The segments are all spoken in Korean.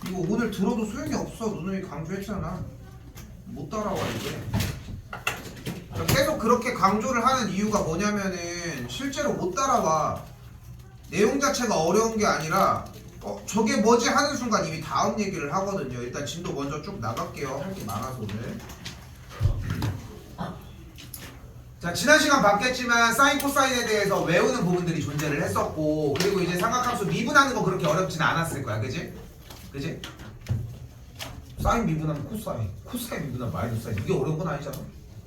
이거 오늘 들어도 소용이 없어. 누누이 강조했잖아. 못 따라와 이게. 계속 그렇게 강조를 하는 이유가 뭐냐면은 실제로 못 따라와. 내용 자체가 어려운 게 아니라 저게 뭐지 하는 순간 이미 다음 얘기를 하거든요. 일단 진도 먼저 쭉 나갈게요. 할 게 많아서 오늘. 자, 지난 시간 봤겠지만 사인 코사인에 대해서 외우는 부분들이 존재를 했었고, 그리고 이제 삼각함수 미분하는 거 그렇게 어렵지는 않았을 거야. 그지? 그지? 사인 미분하면 코사인, 코사인 미분하면 마이너스 사인. 이게 어려운 건 아니잖아.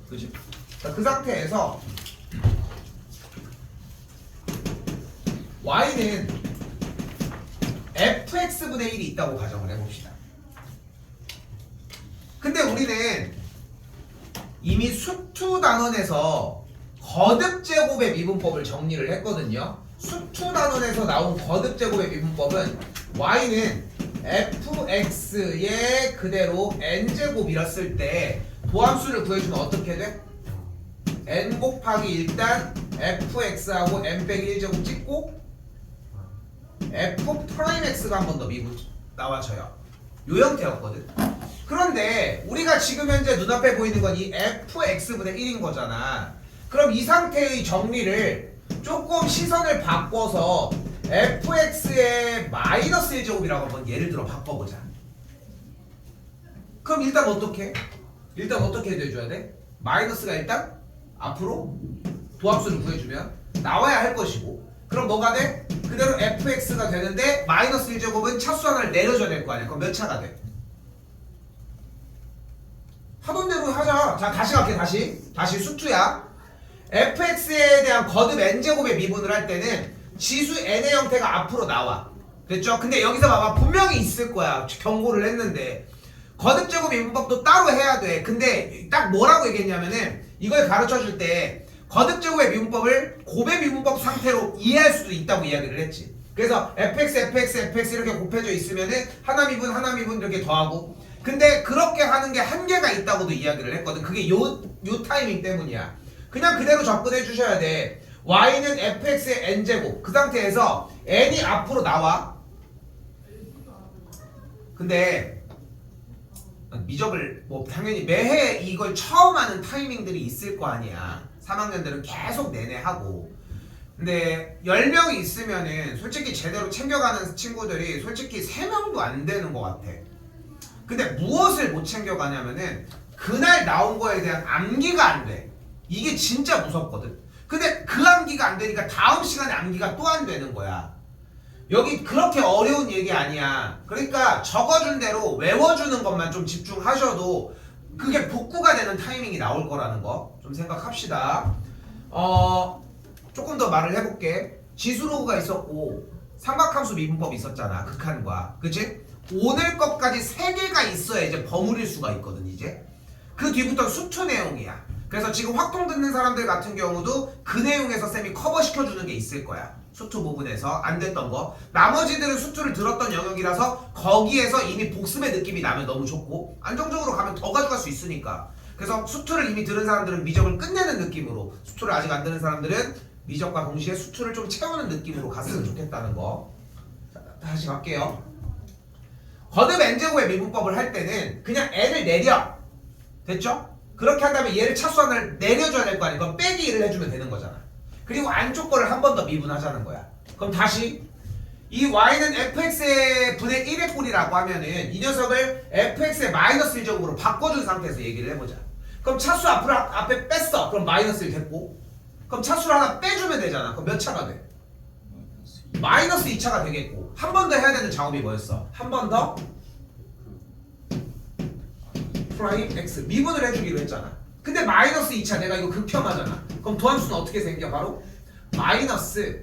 그지? 자, 그 상태에서 y는 fx분의 1이 있다고 가정을 해봅시다. 근데 우리는 이미 수투 단원에서 거듭제곱의 미분법을 정리를 했거든요. 수투 단원에서 나온 거듭제곱의 미분법은 y는 fx의 그대로 n제곱이었을 때 도함수를 구해주면 어떻게 돼? n 곱하기 일단 fx하고 n 빼기 1제곱 찍고 f 프라임 x가 한 번 더 미분 나와줘요. 요 형태였거든. 그런데 우리가 지금 현재 눈앞에 보이는 건 이 fx분의 1인 거잖아. 그럼 이 상태의 정리를 조금 시선을 바꿔서 fx의 마이너스 1제곱이라고 한번 예를 들어 바꿔보자. 그럼 일단 어떻게? 일단 어떻게 해줘야 돼? 마이너스가 일단 앞으로 도함수를 구해주면 나와야 할 것이고, 그럼 뭐가 돼? 그대로 fx가 되는데 마이너스 1제곱은 차수 하나를 내려줘야 될 거 아니야. 그럼 몇 차가 돼? 하던 대로 하자. 자, 다시 갈게. 다시 수투야. fx에 대한 거듭 n제곱의 미분을 할 때는 지수 n의 형태가 앞으로 나와. 됐죠? 근데 여기서 봐봐. 분명히 있을 거야. 경고를 했는데 거듭제곱 미분법도 따로 해야 돼. 근데 딱 뭐라고 얘기했냐면은 이걸 가르쳐줄 때 거듭제곱의 미분법을 곱의 미분법 상태로 이해할 수도 있다고 이야기를 했지. 그래서 fx 이렇게 곱해져 있으면은 하나 미분 이렇게 더하고, 근데 그렇게 하는 게 한계가 있다고도 이야기를 했거든. 그게 요 타이밍 때문이야. 그냥 그대로 접근해 주셔야 돼. y는 fx의 n제곱, 그 상태에서 n이 앞으로 나와. 근데 미적을 뭐 당연히 매해 이걸 처음 하는 타이밍들이 있을 거 아니야. 3학년들은 계속 내내 하고. 근데 10명이 있으면은 솔직히 제대로 챙겨가는 친구들이 솔직히 3명도 안 되는 것 같아. 근데 무엇을 못 챙겨가냐면은 그날 나온 거에 대한 암기가 안 돼. 이게 진짜 무섭거든. 근데 그 암기가 안 되니까 다음 시간에 암기가 또 안 되는 거야. 여기 그렇게 어려운 얘기 아니야. 그러니까 적어준 대로 외워주는 것만 좀 집중하셔도 그게 복구가 되는 타이밍이 나올 거라는 거 좀 생각합시다. 조금 더 말을 해볼게. 지수로그가 있었고 삼각함수 미분법이 있었잖아. 극한과. 그치? 오늘 것까지 3개가 있어야 이제 버무릴 수가 있거든. 이제 그 뒤부터 수투 내용이야. 그래서 지금 확통 듣는 사람들 같은 경우도 그 내용에서 쌤이 커버시켜주는 게 있을 거야. 수투 부분에서 안 됐던 거. 나머지들은 수투를 들었던 영역이라서 거기에서 이미 복습의 느낌이 나면 너무 좋고, 안정적으로 가면 더 가져갈 수 있으니까. 그래서 수투를 이미 들은 사람들은 미적을 끝내는 느낌으로, 수투를 아직 안 들은 사람들은 미적과 동시에 수투를 좀 채우는 느낌으로 갔으면 좋겠다는 거. 자, 다시 갈게요. 거듭 n제곱의 미분법을 할 때는 그냥 n을 내려. 됐죠? 그렇게 한다면 얘를 차수 하나를 내려줘야 될 거 아니야. 그럼 빼기 1을 해주면 되는 거잖아. 그리고 안쪽 거를 한 번 더 미분하자는 거야. 그럼 다시 이 y는 fx의 분의 1의 꼴이라고 하면은 이 녀석을 fx의 마이너스 1제곱으로 바꿔준 상태에서 얘기를 해보자. 그럼 차수 앞에 뺐어. 그럼 마이너스 1 됐고, 그럼 차수를 하나 빼주면 되잖아. 그럼 몇 차가 돼? 마이너스 2차가 되겠고, 한 번 더 해야 되는 작업이 뭐였어? 한 번 더 프라임 x 미분을 해주기로 했잖아. 근데 마이너스 2차 내가 이거 극혐하잖아. 그럼 도함수는 어떻게 생겨? 바로 마이너스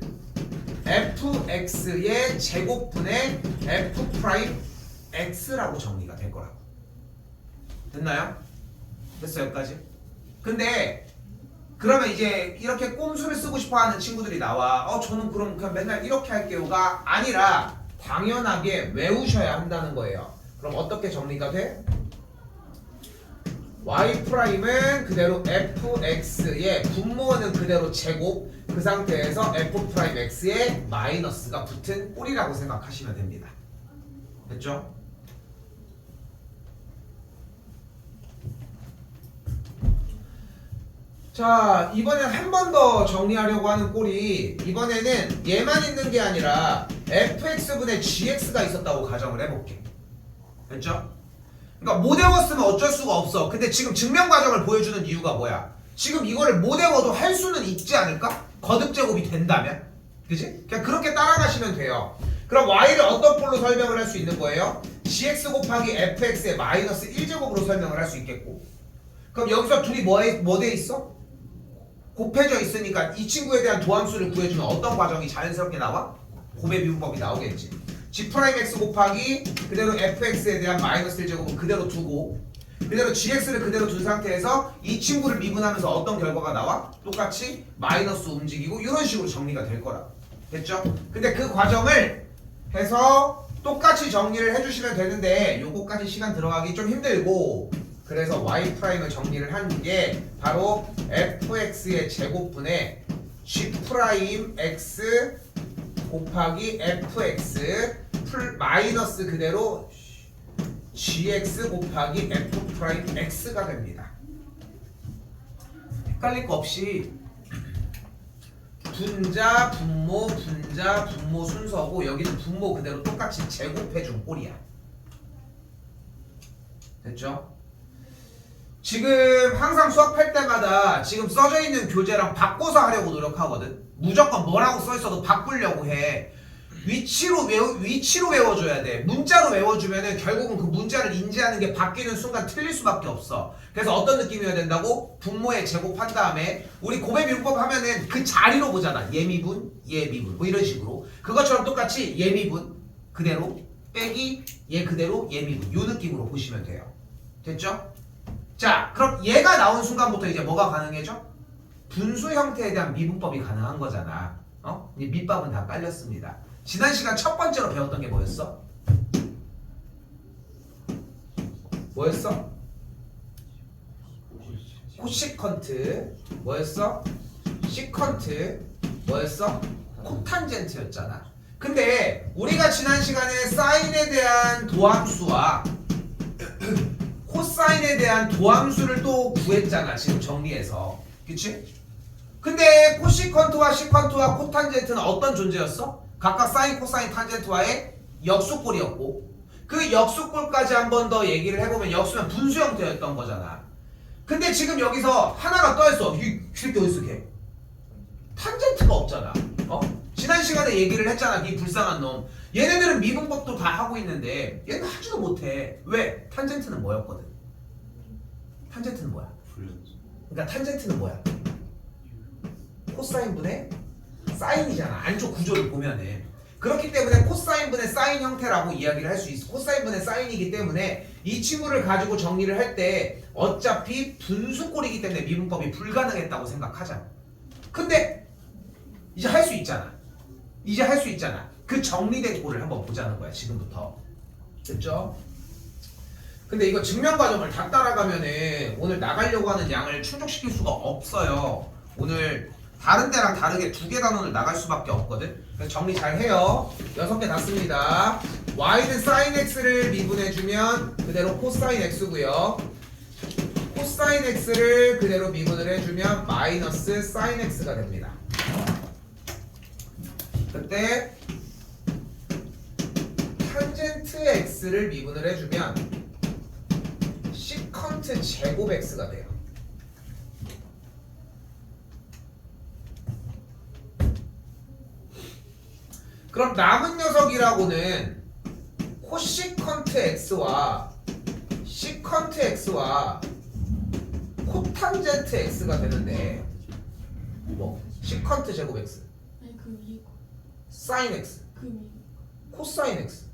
fx의 제곱분의 f 프라임 x라고 정리가 될 거라고. 됐나요? 됐어 여기까지? 근데 그러면 이제 이렇게 꼼수를 쓰고 싶어하는 친구들이 나와. 저는 그럼 그냥 맨날 이렇게 할게요가 아니라 당연하게 외우셔야 한다는 거예요. 그럼 어떻게 정리가 돼? y''은 그대로 fx의 분모는 그대로 제곱, 그 상태에서 f'x에 마이너스가 붙은 꼴이라고 생각하시면 됩니다. 됐죠? 자, 이번엔 한 번 더 정리하려고 하는 꼴이 이번에는 얘만 있는 게 아니라 fx분의 gx가 있었다고 가정을 해볼게. 됐죠? 그러니까 못 외웠으면 어쩔 수가 없어. 근데 지금 증명 과정을 보여주는 이유가 뭐야? 지금 이거를 못 외워도 할 수는 있지 않을까? 거듭제곱이 된다면? 그지? 그냥 그렇게 따라가시면 돼요. 그럼 y를 어떤 꼴로 설명을 할 수 있는 거예요? gx 곱하기 fx의 마이너스 1제곱으로 설명을 할 수 있겠고, 그럼 여기서 둘이 뭐 돼 있어? 곱해져 있으니까 이 친구에 대한 도함수를 구해주면 어떤 과정이 자연스럽게 나와? 곱의 미분법이 나오겠지. g'x 곱하기 그대로 fx에 대한 마이너스 1제곱은 그대로 두고, 그대로 gx를 그대로 둔 상태에서 이 친구를 미분하면서 어떤 결과가 나와? 똑같이 마이너스 움직이고 이런 식으로 정리가 될 거라. 됐죠? 근데 그 과정을 해서 똑같이 정리를 해주시면 되는데 요거까지 시간 들어가기 좀 힘들고, 그래서 y'을 정리를 한 게 바로 fx의 제곱분의 g'x 곱하기 fx 마이너스 그대로 gx 곱하기 f'x가 됩니다. 헷갈릴 거 없이 분자, 분모, 분자, 분모 순서고 여기는 분모 그대로 똑같이 제곱해준 꼴이야. 됐죠? 지금 항상 수업할 때마다 지금 써져 있는 교재랑 바꿔서 하려고 노력하거든. 무조건 뭐라고 써 있어도 바꾸려고 해. 위치로 외워줘야 돼. 문자로 외워주면은 결국은 그 문자를 인지하는 게 바뀌는 순간 틀릴 수밖에 없어. 그래서 어떤 느낌이어야 된다고? 분모에 제곱한 다음에 우리 곱의 미분법 하면은 그 자리로 보잖아. 예미분, 예미분 뭐 이런 식으로. 그것처럼 똑같이 예미분 그대로 빼기 얘 그대로 예미분 요 느낌으로 보시면 돼요. 됐죠? 자, 그럼 얘가 나온 순간부터 이제 뭐가 가능해져? 분수 형태에 대한 미분법이 가능한 거잖아. 이제 밑밥은 다 깔렸습니다. 지난 시간 첫 번째로 배웠던 게 뭐였어? 뭐였어? 코시컨트. 뭐였어? 시컨트. 뭐였어? 코탄젠트였잖아. 근데 우리가 지난 시간에 사인에 대한 도함수와 코사인에 대한 도함수를 또 구했잖아. 지금 정리해서. 그치? 근데 코시컨트와 시컨트와 코탄젠트는 어떤 존재였어? 각각 사인, 코사인, 탄젠트와의 역수꼴이었고, 그 역수꼴까지 한 번 더 얘기를 해보면 역수면 분수 형태였던 거잖아. 근데 지금 여기서 하나가 떠있어. 이 새끼 어딨어 걔? 탄젠트가 없잖아. 지난 시간에 얘기를 했잖아. 이 불쌍한 놈. 얘네들은 미분법도 다 하고 있는데 얘는 하지도 못해. 왜? 탄젠트는 뭐였거든? 탄젠트는 뭐야? 그러니까 탄젠트는 뭐야? 코사인분의 사인이잖아. 안쪽 구조를 보면은. 그렇기 때문에 코사인분의 사인 형태라고 이야기를 할 수 있어. 코사인분의 사인이기 때문에 이 친구를 가지고 정리를 할 때 어차피 분수꼴이기 때문에 미분법이 불가능했다고 생각하잖아. 근데 이제 할 수 있잖아. 이제 할 수 있잖아. 그 정리된 꼴을 한번 보자는 거야. 지금부터. 됐죠? 근데 이거 증명 과정을 다 따라가면은 오늘 나가려고 하는 양을 충족시킬 수가 없어요. 오늘 다른 데랑 다르게 두 개 단원을 나갈 수밖에 없거든. 그래서 정리 잘 해요. 6개 다 씁니다. y는 sin x를 미분해주면 그대로 코사인 x고요. 코사인 x를 그대로 미분을 해주면 마이너스 sin x가 됩니다. 그때 탄젠트 x를 미분을 해주면 시컨트 제곱 x가 돼요. 그럼 남은 녀석이라고는 코시컨트 x와 시컨트 x와 코탄젠트 x가 되는데, 뭐 시컨트 제곱 x, 아니 그 위에 거. 사인 x, 그 위에. 코사인 x.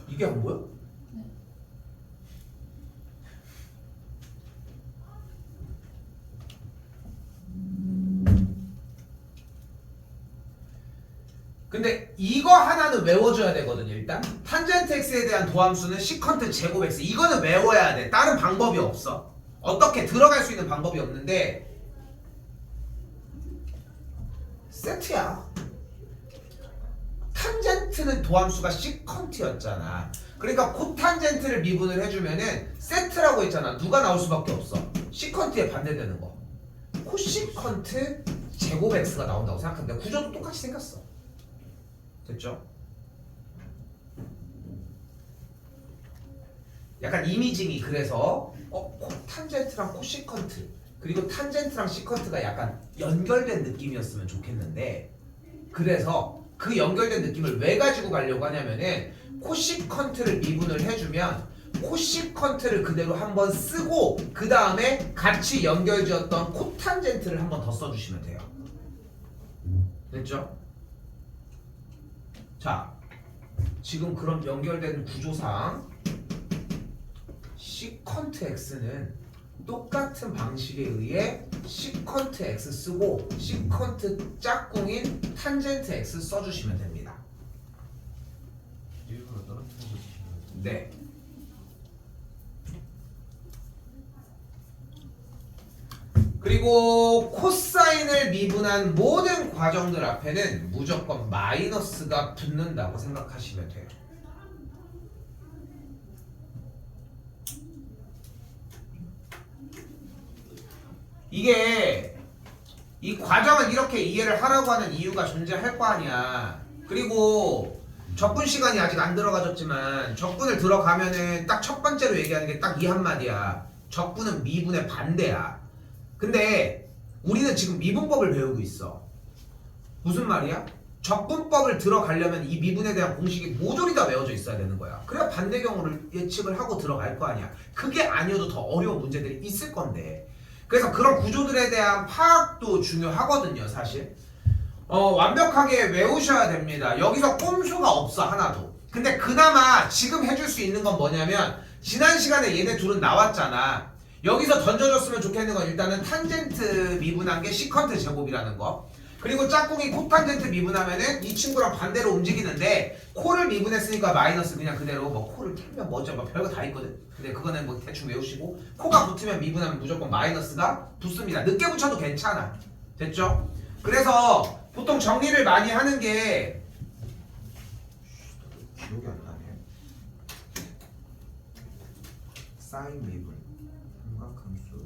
이게 뭐야? 네. 근데 이거 하나는 외워줘야 되거든요. 일단 탄젠트 x에 대한 도함수는 시컨트 제곱 x. 이거는 외워야 돼. 다른 방법이 없어. 어떻게 들어갈 수 있는 방법이 없는데 세트야. 탄젠트는 도함수가 시컨트였잖아. 그러니까 코탄젠트를 미분을 해주면은 세트라고 했잖아. 누가 나올 수밖에 없어? 시컨트에 반대되는 거. 코시컨트 제곱 x가 나온다고 생각하는데 구조도 똑같이 생겼어. 됐죠? 약간 이미징이 그래서 코탄젠트랑 코시컨트 그리고 탄젠트랑 시컨트가 약간 연결된 느낌이었으면 좋겠는데 그래서 그 연결된 느낌을 왜 가지고 가려고 하냐면은 코시컨트를 미분을 해주면 코시컨트를 그대로 한번 쓰고 그 다음에 같이 연결지었던 코탄젠트를 한번 더 써주시면 돼요. 됐죠? 자, 지금 그런 연결된 구조상 시컨트 x는 똑같은 방식에 의해 시컨트 x 쓰고 시컨트 짝꿍인 탄젠트 x 써주시면 됩니다. 일부러 떨어뜨려서 주시면 네. 그리고 코사인을 미분한 모든 과정들 앞에는 무조건 마이너스가 붙는다고 생각하시면 돼요. 이게 이 과정을 이렇게 이해를 하라고 하는 이유가 존재할 거 아니야. 그리고 적분 시간이 아직 안 들어가졌지만 적분을 들어가면은 딱 첫 번째로 얘기하는 게 딱 이 한마디야. 적분은 미분의 반대야. 근데 우리는 지금 미분법을 배우고 있어. 무슨 말이야? 적분법을 들어가려면 이 미분에 대한 공식이 모조리 다 외워져 있어야 되는 거야. 그래야 반대 경우를 예측을 하고 들어갈 거 아니야. 그게 아니어도 더 어려운 문제들이 있을 건데. 그래서 그런 구조들에 대한 파악도 중요하거든요, 사실. 완벽하게 외우셔야 됩니다. 여기서 꼼수가 없어, 하나도. 근데 그나마 지금 해줄 수 있는 건 뭐냐면 지난 시간에 얘네 둘은 나왔잖아. 여기서 던져줬으면 좋겠는 건 일단은 탄젠트 미분한 게 시컨트 제곱이라는 거. 그리고 짝꿍이 코탄젠트 미분하면은 이 친구랑 반대로 움직이는데 코를 미분했으니까 마이너스 그냥 그대로 뭐 코를 틀면 뭐죠 뭐 별거 다 있거든. 근데 그거는 뭐 대충 외우시고 코가 붙으면 미분하면 무조건 마이너스가 붙습니다. 늦게 붙여도 괜찮아. 됐죠? 그래서 보통 정리를 많이 하는 게 기억이 안 나네. 사인 미분 삼각함수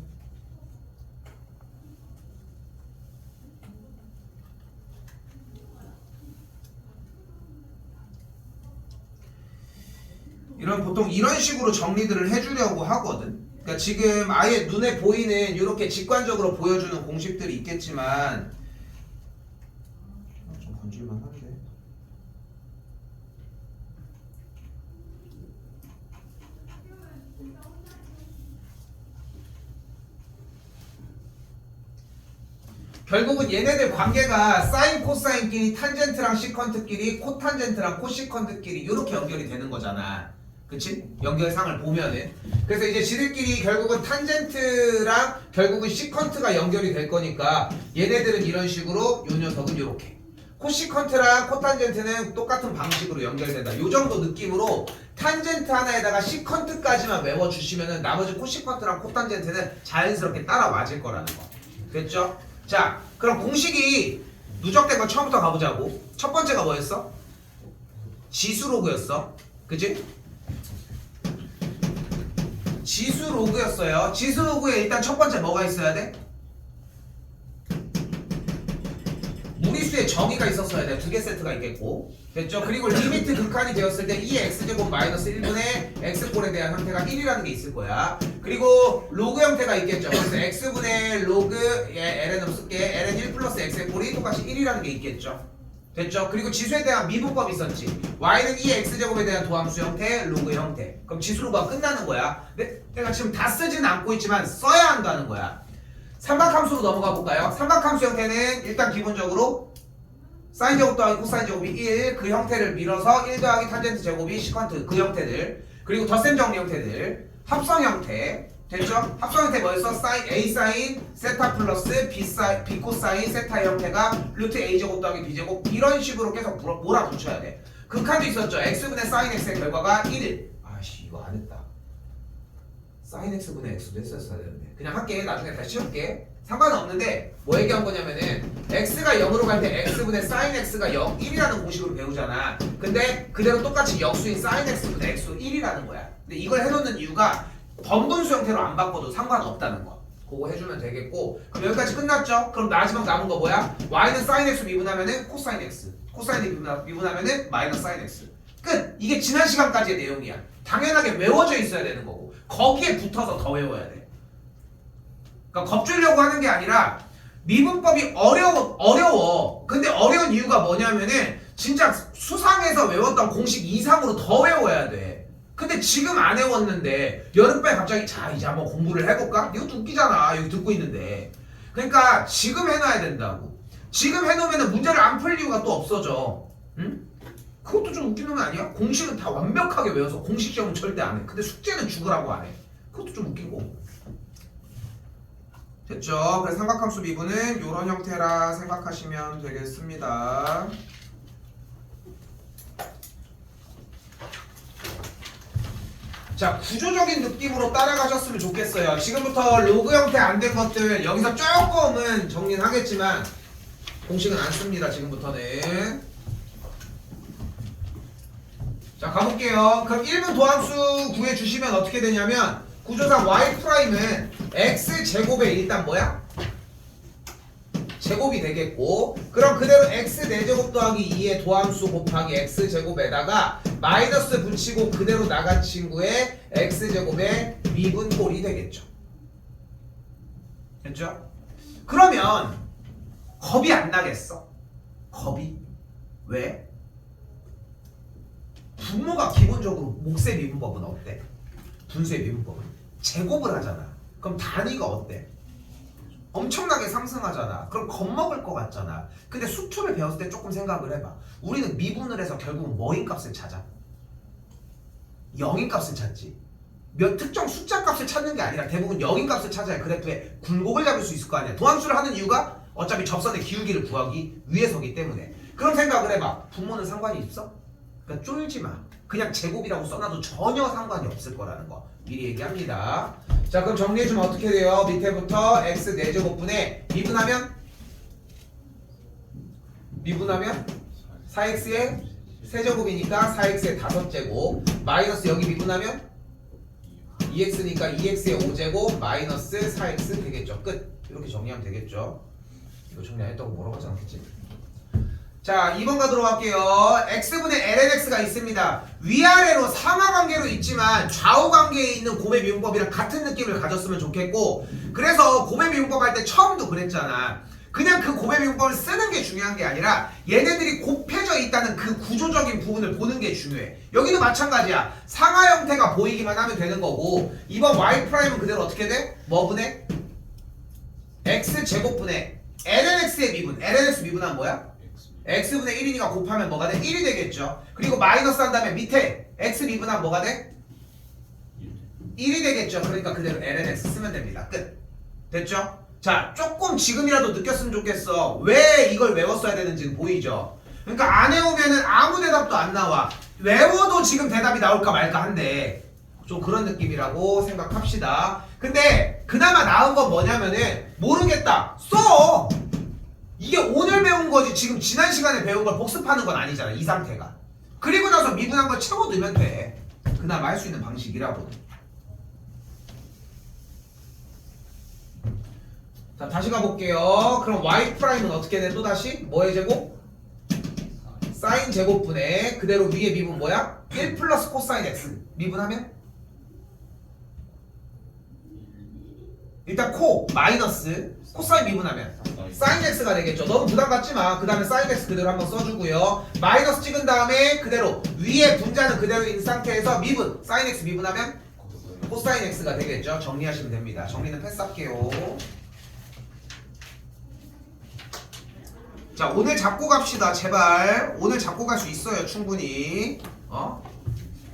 보통 이런 식으로 정리들을 해주려고 하거든. 그러니까 지금 아예 눈에 보이는 이렇게 직관적으로 보여주는 공식들이 있겠지만 좀 건질만 한데. 결국은 얘네들 관계가 사인 코사인끼리 탄젠트랑 시컨트끼리 코탄젠트랑 코시컨트끼리 이렇게 연결이 되는 거잖아. 그치? 연결상을 보면은. 그래서 이제 지들끼리 결국은 탄젠트랑 결국은 시컨트가 연결이 될 거니까 얘네들은 이런 식으로 요 녀석은 요렇게 코시컨트랑 코탄젠트는 똑같은 방식으로 연결된다. 요 정도 느낌으로 탄젠트 하나에다가 시컨트까지만 외워주시면은 나머지 코시컨트랑 코탄젠트는 자연스럽게 따라 맞을 거라는 거. 됐죠? 자, 그럼 공식이 누적된 건 처음부터 가보자고. 첫 번째가 뭐였어? 지수로그였어. 그치? 지수로그였어요. 지수로그에 일단 첫 번째 뭐가 있어야 돼? 무리수의 정의가 있었어야 돼. 두 개 세트가 있겠고. 됐죠? 그리고 리미트 극한이 되었을 때 이 x제곱 마이너스 1분의 x꼴에 대한 형태가 1이라는 게 있을 거야. 그리고 로그 형태가 있겠죠. 그래서 x분의 로그 ln 쓸게 ln 1 플러스 x꼴이 똑같이 1이라는 게 있겠죠. 됐죠? 그리고 지수에 대한 미분법이 있었지. y는 이 x제곱에 대한 도함수 형태, 로그 형태. 그럼 지수로가 끝나는 거야. 내가 지금 다 쓰진 않고 있지만 써야 한다는 거야. 삼각함수로 넘어가 볼까요? 삼각함수 형태는 일단 기본적으로 사인 제곱 더하기 코사인 제곱이 1, 그 형태를 밀어서 1 더하기 탄젠트 제곱이 시컨트, 그 형태들. 그리고 덧셈 정리 형태들. 합성 형태. 됐죠? 합성 형태 뭐였어? A 사인 세타 플러스 B 코사인 세타의 형태가 루트 A 제곱 더하기 B 제곱, 이런 식으로 계속 몰아붙여야 돼. 극한도 있었죠. x분의 사인 x의 결과가 1. 아씨 이거 안 했다. 사인 x분의 x도 했었어야 되는데 그냥 할게. 나중에 다시 채울게. 상관은 없는데 뭐 얘기한 거냐면은 x가 0으로 갈 때 x분의 사인 x가 0, 1이라는 공식으로 배우잖아. 근데 그대로 똑같이 역수인 사인 x분의 x 1이라는 거야. 근데 이걸 해놓는 이유가 번분수 형태로 안 바꿔도 상관없다는 거. 그거 해주면 되겠고 그럼 여기까지 끝났죠? 그럼 마지막 남은 거 뭐야? y는 sin x 미분하면은 코사인 x 코사인 미분하면은 마이너스 sin x 끝! 이게 지난 시간까지의 내용이야 당연하게 외워져 있어야 되는 거고 거기에 붙어서 더 외워야 돼 그러니까 겁주려고 하는 게 아니라 미분법이 어려워 근데 어려운 이유가 뭐냐면은 진짜 수상에서 외웠던 공식 이상으로 더 외워야 돼 근데 지금 안 외웠는데 여름밤에 갑자기 자 이제 한번 공부를 해볼까? 이것도 웃기잖아 여기 듣고 있는데 그러니까 지금 해놔야 된다고 지금 해놓으면 문제를 안 풀 이유가 또 없어져 응? 그것도 좀 웃기는 거 아니야? 공식은 다 완벽하게 외워서 공식 시험은 절대 안 해 근데 숙제는 죽으라고 안 해 그것도 좀 웃기고 됐죠? 그래서 삼각함수 미분은 이런 형태라 생각하시면 되겠습니다 자 구조적인 느낌으로 따라가셨으면 좋겠어요 지금부터 로그 형태 안 된 것들 여기서 조금은 정리는 하겠지만 공식은 안 씁니다 지금부터는 자 가볼게요 그럼 1분 도함수 구해주시면 어떻게 되냐면 구조상 y'은 x제곱에 일단 뭐야? 제곱이 되겠고 그럼 그대로 x 4제곱 더하기 2의 도함수 곱하기 x제곱에다가 마이너스 붙이고 그대로 나간 친구의 x제곱의 미분꼴이 되겠죠 됐죠? 그러면 겁이 안 나겠어? 겁이? 왜? 분모가 기본적으로 몫의 미분법은 어때? 분수의 미분법은 제곱을 하잖아 그럼 단위가 어때? 엄청나게 상승하잖아 그럼 겁먹을 것 같잖아 근데 수초를 배웠을 때 조금 생각을 해봐 우리는 미분을 해서 결국은 뭐인 값을 찾아? 0인 값을 찾지 몇 특정 숫자 값을 찾는 게 아니라 대부분 0인 값을 찾아야 그래프의 굴곡을 잡을 수 있을 거 아니야 도함수를 하는 이유가 어차피 접선의 기울기를 구하기 위해서기 때문에 그럼 생각을 해봐 분모는 상관이 있어? 그러니까 쫄지 마 그냥 제곱이라고 써놔도 전혀 상관이 없을 거라는 거 미리 얘기합니다 자 그럼 정리해주면 어떻게 돼요? 밑에부터 x 4제곱분에 미분하면 4x의 세제곱이니까 4x의 5제곱 마이너스 여기 미분하면 2x니까 2x의 5제곱 마이너스 4x 되겠죠 끝 이렇게 정리하면 되겠죠 이거 정리 안 했다고 뭐라고 하지 않겠지? 자 2번 가도록 할게요 x분의 lnx가 있습니다 위아래로 상하관계로 있지만 좌우관계에 있는 곱의 미분법이랑 같은 느낌을 가졌으면 좋겠고 그래서 곱의 미분법 할 때 처음도 그랬잖아 그냥 그 곱의 미분법을 쓰는 게 중요한 게 아니라 얘네들이 곱해져 있다는 그 구조적인 부분을 보는 게 중요해 여기도 마찬가지야 상하 형태가 보이기만 하면 되는 거고 이번 y'은 그대로 어떻게 돼? 뭐분의? x제곱분의 lnx의 미분 lnx 미분하면 뭐야? x분의 1이니까 곱하면 뭐가 돼? 1이 되겠죠 그리고 마이너스 한 다음에 밑에 x 미분하면 뭐가 돼? 1이 되겠죠 그러니까 그대로 lnx 쓰면 됩니다 끝 됐죠? 자 조금 지금이라도 느꼈으면 좋겠어 왜 이걸 외웠어야 되는지는 보이죠? 그러니까 안 외우면은 아무 대답도 안 나와 외워도 지금 대답이 나올까 말까 한데 좀 그런 느낌이라고 생각합시다 근데 그나마 나은 건 뭐냐면은 모르겠다 써! 이게 오늘 배운 거지 지금 지난 시간에 배운 걸 복습하는 건 아니잖아 이 상태가 그리고 나서 미분한 걸 채워 넣으면 돼 그나마 할 수 있는 방식이라고 자 다시 가볼게요 그럼 y'은 어떻게 돼? 또다시 뭐의 제곱? 사인 제곱분의 그대로 위에 미분 뭐야? 1 플러스 코사인 x 미분하면? 일단 코 마이너스 코사인 미분하면 사인 x가 되겠죠. 너무 부담 갖지 마. 그 다음에 사인 x 그대로 한번 써주고요. 마이너스 찍은 다음에 그대로 위에 분자는 그대로 있는 상태에서 미분 사인 x 미분하면 코사인 x가 되겠죠. 정리하시면 됩니다. 정리는 패스할게요. 자 오늘 잡고 갑시다. 제발 오늘 잡고 갈 수 있어요. 충분히.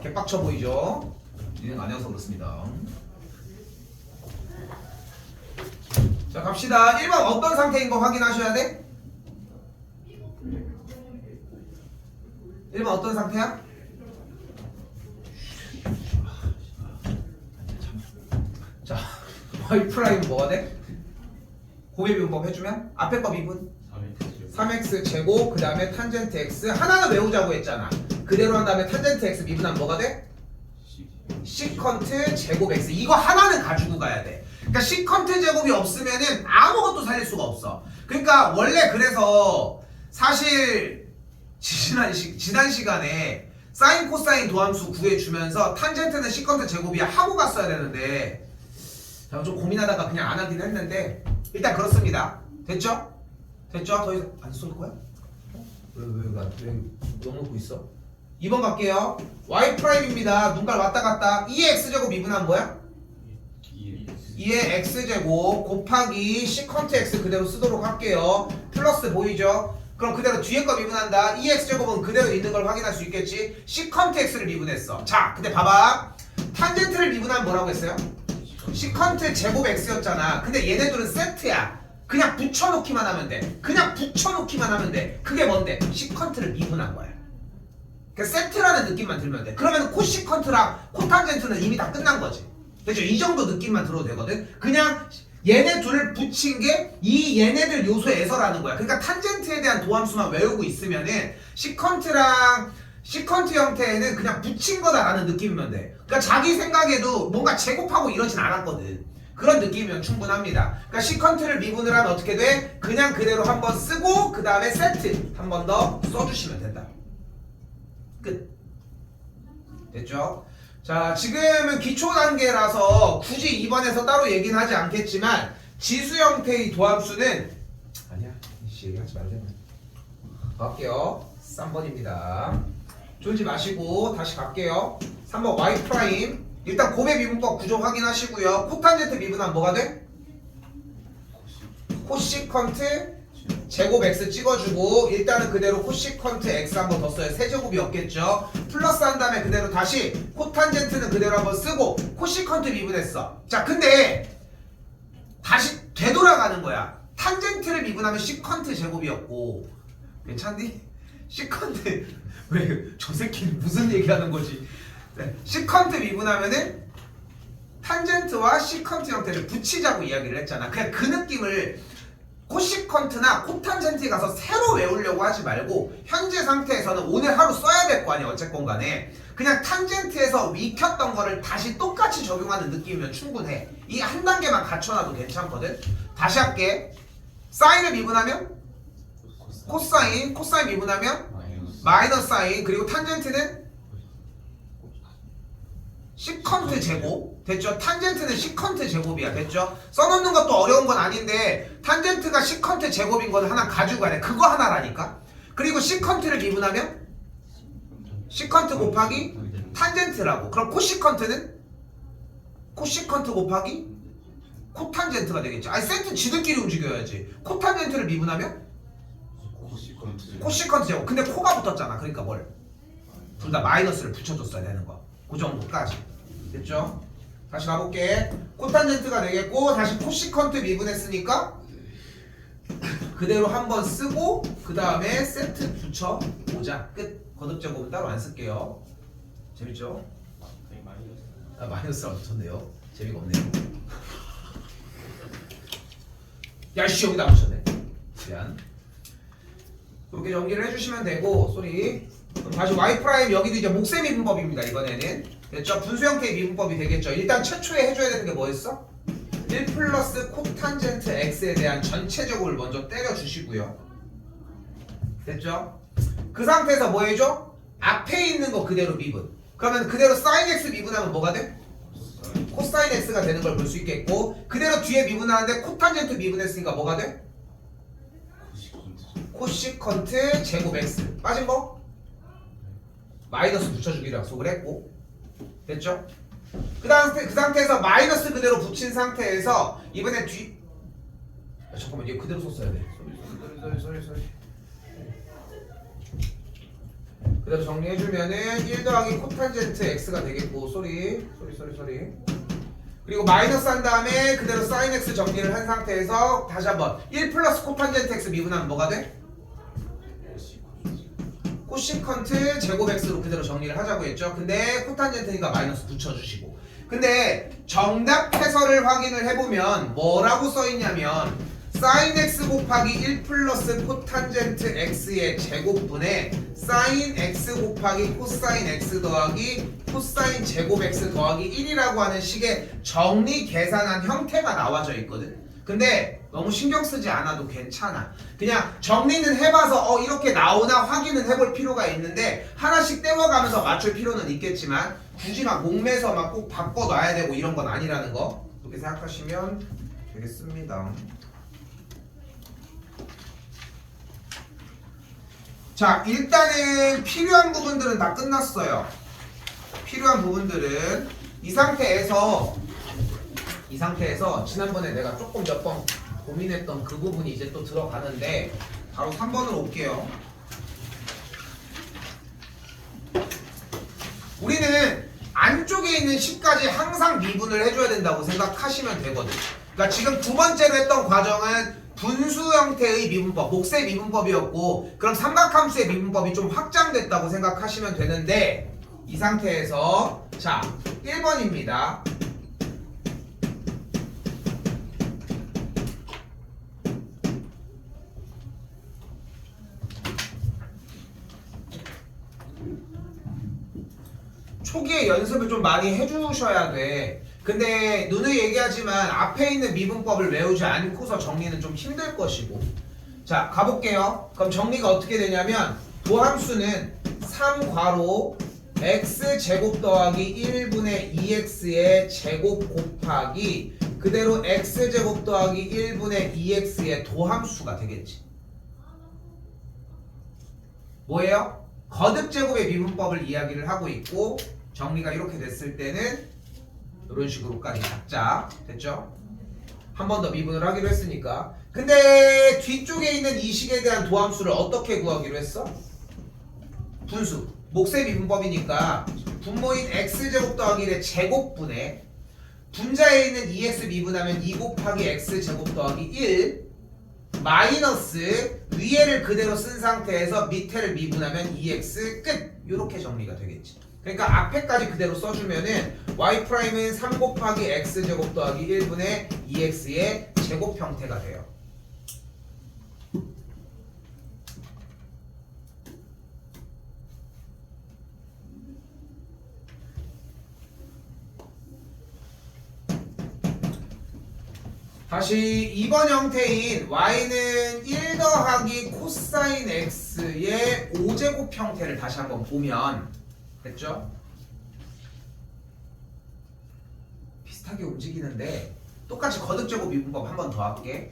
개빡쳐 보이죠? 진행 안 해서 그렇습니다. 자 갑시다. 1번 어떤 상태인 거 확인하셔야 돼? 1번 어떤 상태야? 자 y 프라임 뭐가 돼? 곱의 미분법 해주면 앞에 거 미분 3x 제곱 그 다음에 탄젠트 x 하나는 외우자고 했잖아. 그대로 한 다음에 탄젠트 x 미분하면 뭐가 돼? 시컨트 제곱 x 이거 하나는 가지고 가야 돼. 그러니까 시컨트 제곱이 없으면은 아무것도 살릴 수가 없어. 그러니까 원래 그래서 사실 지난 시간에 사인 코사인 도함수 구해주면서 탄젠트는 시컨트 제곱이야 하고 갔어야 되는데 좀 고민하다가 그냥 안 하긴 했는데 일단 그렇습니다. 됐죠? 됐죠? 더 이상 안 쏠 거야? 왜 넣어놓고 있어? 2번 갈게요. y 프라임입니다. 눈깔 왔다 갔다 2의 x제곱 미분하면 뭐야? 2의 x제곱 곱하기 시컨트 x 그대로 쓰도록 할게요. 플러스 보이죠? 그럼 그대로 뒤에 거 미분한다. 2의 x제곱은 그대로 있는 걸 확인할 수 있겠지. 시컨트 x를 미분했어. 자 근데 봐봐, 탄젠트를 미분하면 뭐라고 했어요? 시컨트 제곱 x였잖아. 근데 얘네들은 세트야. 그냥 붙여놓기만 하면 돼. 그냥 붙여놓기만 하면 돼. 그게 뭔데? 시컨트를 미분한 거야. 그러니까 세트라는 느낌만 들면 돼. 그러면 코시컨트랑 코탄젠트는 이미 다 끝난 거지. 그렇죠? 이 정도 느낌만 들어도 되거든. 그냥 얘네 둘을 붙인 게 이 얘네들 요소에서라는 거야. 그러니까 탄젠트에 대한 도함수만 외우고 있으면은 시컨트랑 시컨트 형태에는 그냥 붙인 거다라는 느낌이면 돼. 그러니까 자기 생각에도 뭔가 제곱하고 이러진 않았거든. 그런 느낌이면 충분합니다. 그러니까 시컨트를 미분을 하면 어떻게 돼? 그냥 그대로 한번 쓰고 그 다음에 세트 한 번 더 써주시면 된다. 끝. 됐죠? 자, 지금은 기초 단계라서 굳이 2번에서 따로 얘기는 하지 않겠지만 지수 형태의 도함수는 아니야, 이씨 얘기하지 말래. 갈게요. 3번입니다. 졸지 마시고 다시 갈게요. 3번 y 프라임. 일단 곱의 미분법 구조 확인하시고요. 코탄젠트 미분하면 뭐가 돼? 코시컨트 제곱 x 찍어주고 일단은 그대로 코시컨트 x 한번 더 써요. 세제곱이 없겠죠. 플러스 한 다음에 그대로 다시 코탄젠트는 그대로 한번 쓰고 코시컨트 미분했어. 자 근데 다시 되돌아가는 거야. 탄젠트를 미분하면 시컨트 제곱이었고 괜찮니? 시컨트 왜 저 새끼는 무슨 얘기하는 거지? 네. 시컨트 미분하면은 탄젠트와 시컨트 형태를 붙이자고 이야기를 했잖아. 그냥 그 느낌을 코시컨트나 코탄젠트에 가서 새로 외우려고 하지 말고 현재 상태에서는 오늘 하루 써야 될 거 아니야. 어쨌건 간에 그냥 탄젠트에서 익혔던 거를 다시 똑같이 적용하는 느낌이면 충분해. 이 한 단계만 갖춰놔도 괜찮거든. 다시 할게. 사인을 미분하면 코사인, 코사인 미분하면 마이너스 사인, 그리고 탄젠트는 시컨트 제곱. 됐죠? 탄젠트는 시컨트 제곱이야. 됐죠? 써놓는 것도 어려운 건 아닌데 탄젠트가 시컨트 제곱인 건 하나 가지고 가야 돼. 그거 하나라니까. 그리고 시컨트를 미분하면 시컨트 곱하기 탄젠트라고. 그럼 코시컨트는 코시컨트 곱하기 코탄젠트가 되겠지. 아니 세트 지들끼리 움직여야지. 코탄젠트를 미분하면 코시컨트 제곱. 근데 코가 붙었잖아. 그러니까 뭘? 둘 다 마이너스를 붙여줬어야 되는 거. 그 정도까지. 됐죠? 다시 가볼게. 코탄젠트가 되겠고 다시 코시컨트 미분했으니까 그대로 한번 쓰고 그 다음에 세트 붙여보자. 끝. 거듭제곱은 따로 안 쓸게요. 재밌죠? 아 마이너스가 붙였네요. 재미가 없네요. 야씨 여기다 붙였네. 미안. 이렇게 연기를 해주시면 되고 쏘리. 그럼 다시 y 프라임 여기도 이제 목세 미분법입니다. 이번에는 됐죠? 분수 형태의 미분법이 되겠죠. 일단 최초에 해줘야 되는 게 뭐였어? 1 플러스 코탄젠트 x에 대한 전체 제곱을 먼저 때려주시고요. 됐죠? 그 상태에서 뭐 해줘? 앞에 있는 거 그대로 미분. 그러면 그대로 사인 x 미분하면 뭐가 돼? 코사인 x가 되는 걸 볼 수 있겠고 그대로 뒤에 미분하는데 코탄젠트 미분했으니까 뭐가 돼? 코시컨트 제곱 x. 빠진 거? 마이너스 붙여주기로 약속을 했고 됐죠? 그 상태에서 마이너스 그대로 붙인 상태에서 이번에 잠깐만 얘 그대로 썼어야 돼. 쏘리. 그대로 정리해주면은 1 더하기 코탄젠트 x가 되겠고 쏘리. 그리고 마이너스 한 다음에 그대로 사인 x 정리를 한 상태에서 다시 한번 1 플러스 코탄젠트 x 미분하면 뭐가 돼? 코시컨트 제곱 x로 그대로 정리를 하자고 했죠. 근데 코탄젠트니까 마이너스 붙여주시고 근데 정답 해설을 확인을 해보면 뭐라고 써있냐면 sin x 곱하기 1 플러스 코탄젠트 x의 제곱분의 sin x 곱하기 코사인 x 더하기 코사인 제곱 x 더하기 1이라고 하는 식의 정리 계산한 형태가 나와져 있거든. 근데 너무 신경 쓰지 않아도 괜찮아. 그냥 정리는 해봐서 이렇게 나오나 확인은 해볼 필요가 있는데 하나씩 떼어가면서 맞출 필요는 있겠지만 굳이 막 목매서 막 꼭 바꿔놔야 되고 이런 건 아니라는 거 그렇게 생각하시면 되겠습니다. 자, 일단은 필요한 부분들은 다 끝났어요. 필요한 부분들은 이 상태에서 지난번에 내가 조금 몇 번 고민했던 그 부분이 이제 또 들어가는데 바로 3번으로 올게요. 우리는 안쪽에 있는 식까지 항상 미분을 해줘야 된다고 생각하시면 되거든. 그러니까 지금 두 번째로 했던 과정은 분수 형태의 미분법, 목세 미분법이었고 그럼 삼각함수의 미분법이 좀 확장됐다고 생각하시면 되는데 이 상태에서 자 1번입니다. 초기에 연습을 좀 많이 해주셔야 돼. 근데 누누이 얘기하지만 앞에 있는 미분법을 외우지 않고서 정리는 좀 힘들 것이고. 자, 가볼게요. 그럼 정리가 어떻게 되냐면 도함수는 3괄호 x제곱 더하기 1분의 2x의 제곱 곱하기 그대로 x제곱 더하기 1분의 2x의 도함수가 되겠지. 뭐예요? 거듭제곱의 미분법을 이야기를 하고 있고 정리가 이렇게 됐을 때는 이런 식으로까지 잡자. 됐죠? 한 번 더 미분을 하기로 했으니까. 근데 뒤쪽에 있는 이 식에 대한 도함수를 어떻게 구하기로 했어? 분수. 목세 미분법이니까 분모인 x제곱 더하기 1의 제곱분에 분자에 있는 2x 미분하면 2 곱하기 x제곱 더하기 1 마이너스 위에를 그대로 쓴 상태에서 밑에를 미분하면 2x 끝. 이렇게 정리가 되겠지. 그러니까 앞에까지 그대로 써주면은 y'은 3 곱하기 x제곱 더하기 1분의 2x의 제곱 형태가 돼요. 다시 2번 형태인 y는 1 더하기 코사인 x의 5제곱 형태를 다시 한번 보면 됐죠? 비슷하게 움직이는데 똑같이 거듭제곱 미분법 한 번 더 할게.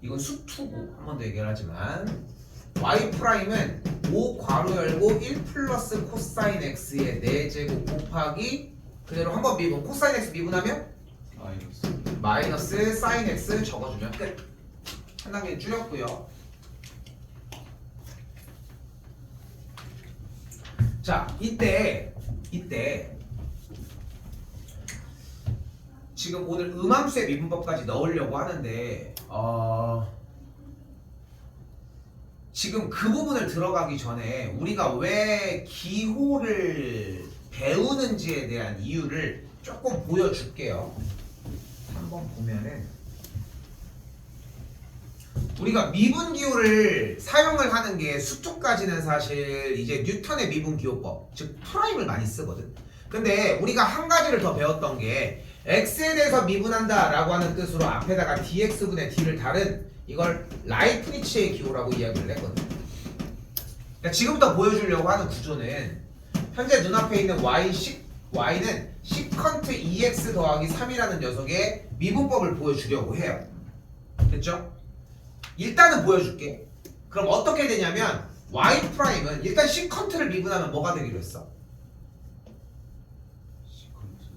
이건 수투고 한 번 더 얘기를 하지만 y'은 5 괄호 열고 1 플러스 코사인 x의 4제곱 곱하기 그대로 한 번 미분 코사인 x 미분하면 마이너스 사인 x 적어주면 끝. 한 단계 줄였고요. 자, 이때 지금 오늘 음함수의 미분법까지 넣으려고 하는데 지금 그 부분을 들어가기 전에 우리가 왜 기호를 배우는지에 대한 이유를 조금 보여줄게요. 한번 보면은 우리가 미분 기호를 사용을 하는 게 수투까지는 사실 이제 뉴턴의 미분 기호법, 즉 프라임을 많이 쓰거든. 근데 우리가 한 가지를 더 배웠던 게 x에 대해서 미분한다 라고 하는 뜻으로 앞에다가 dx분의 d를 달은 이걸 라이프니츠의 기호라고 이야기를 했거든. 그러니까 지금부터 보여주려고 하는 구조는 현재 눈앞에 있는 y는 시컨트 2x 더하기 3이라는 녀석의 미분법을 보여주려고 해요. 됐죠? 일단은 보여줄게. 그럼 어떻게 되냐면 y'은 일단 시컨트를 미분하면 뭐가 되기로 했어?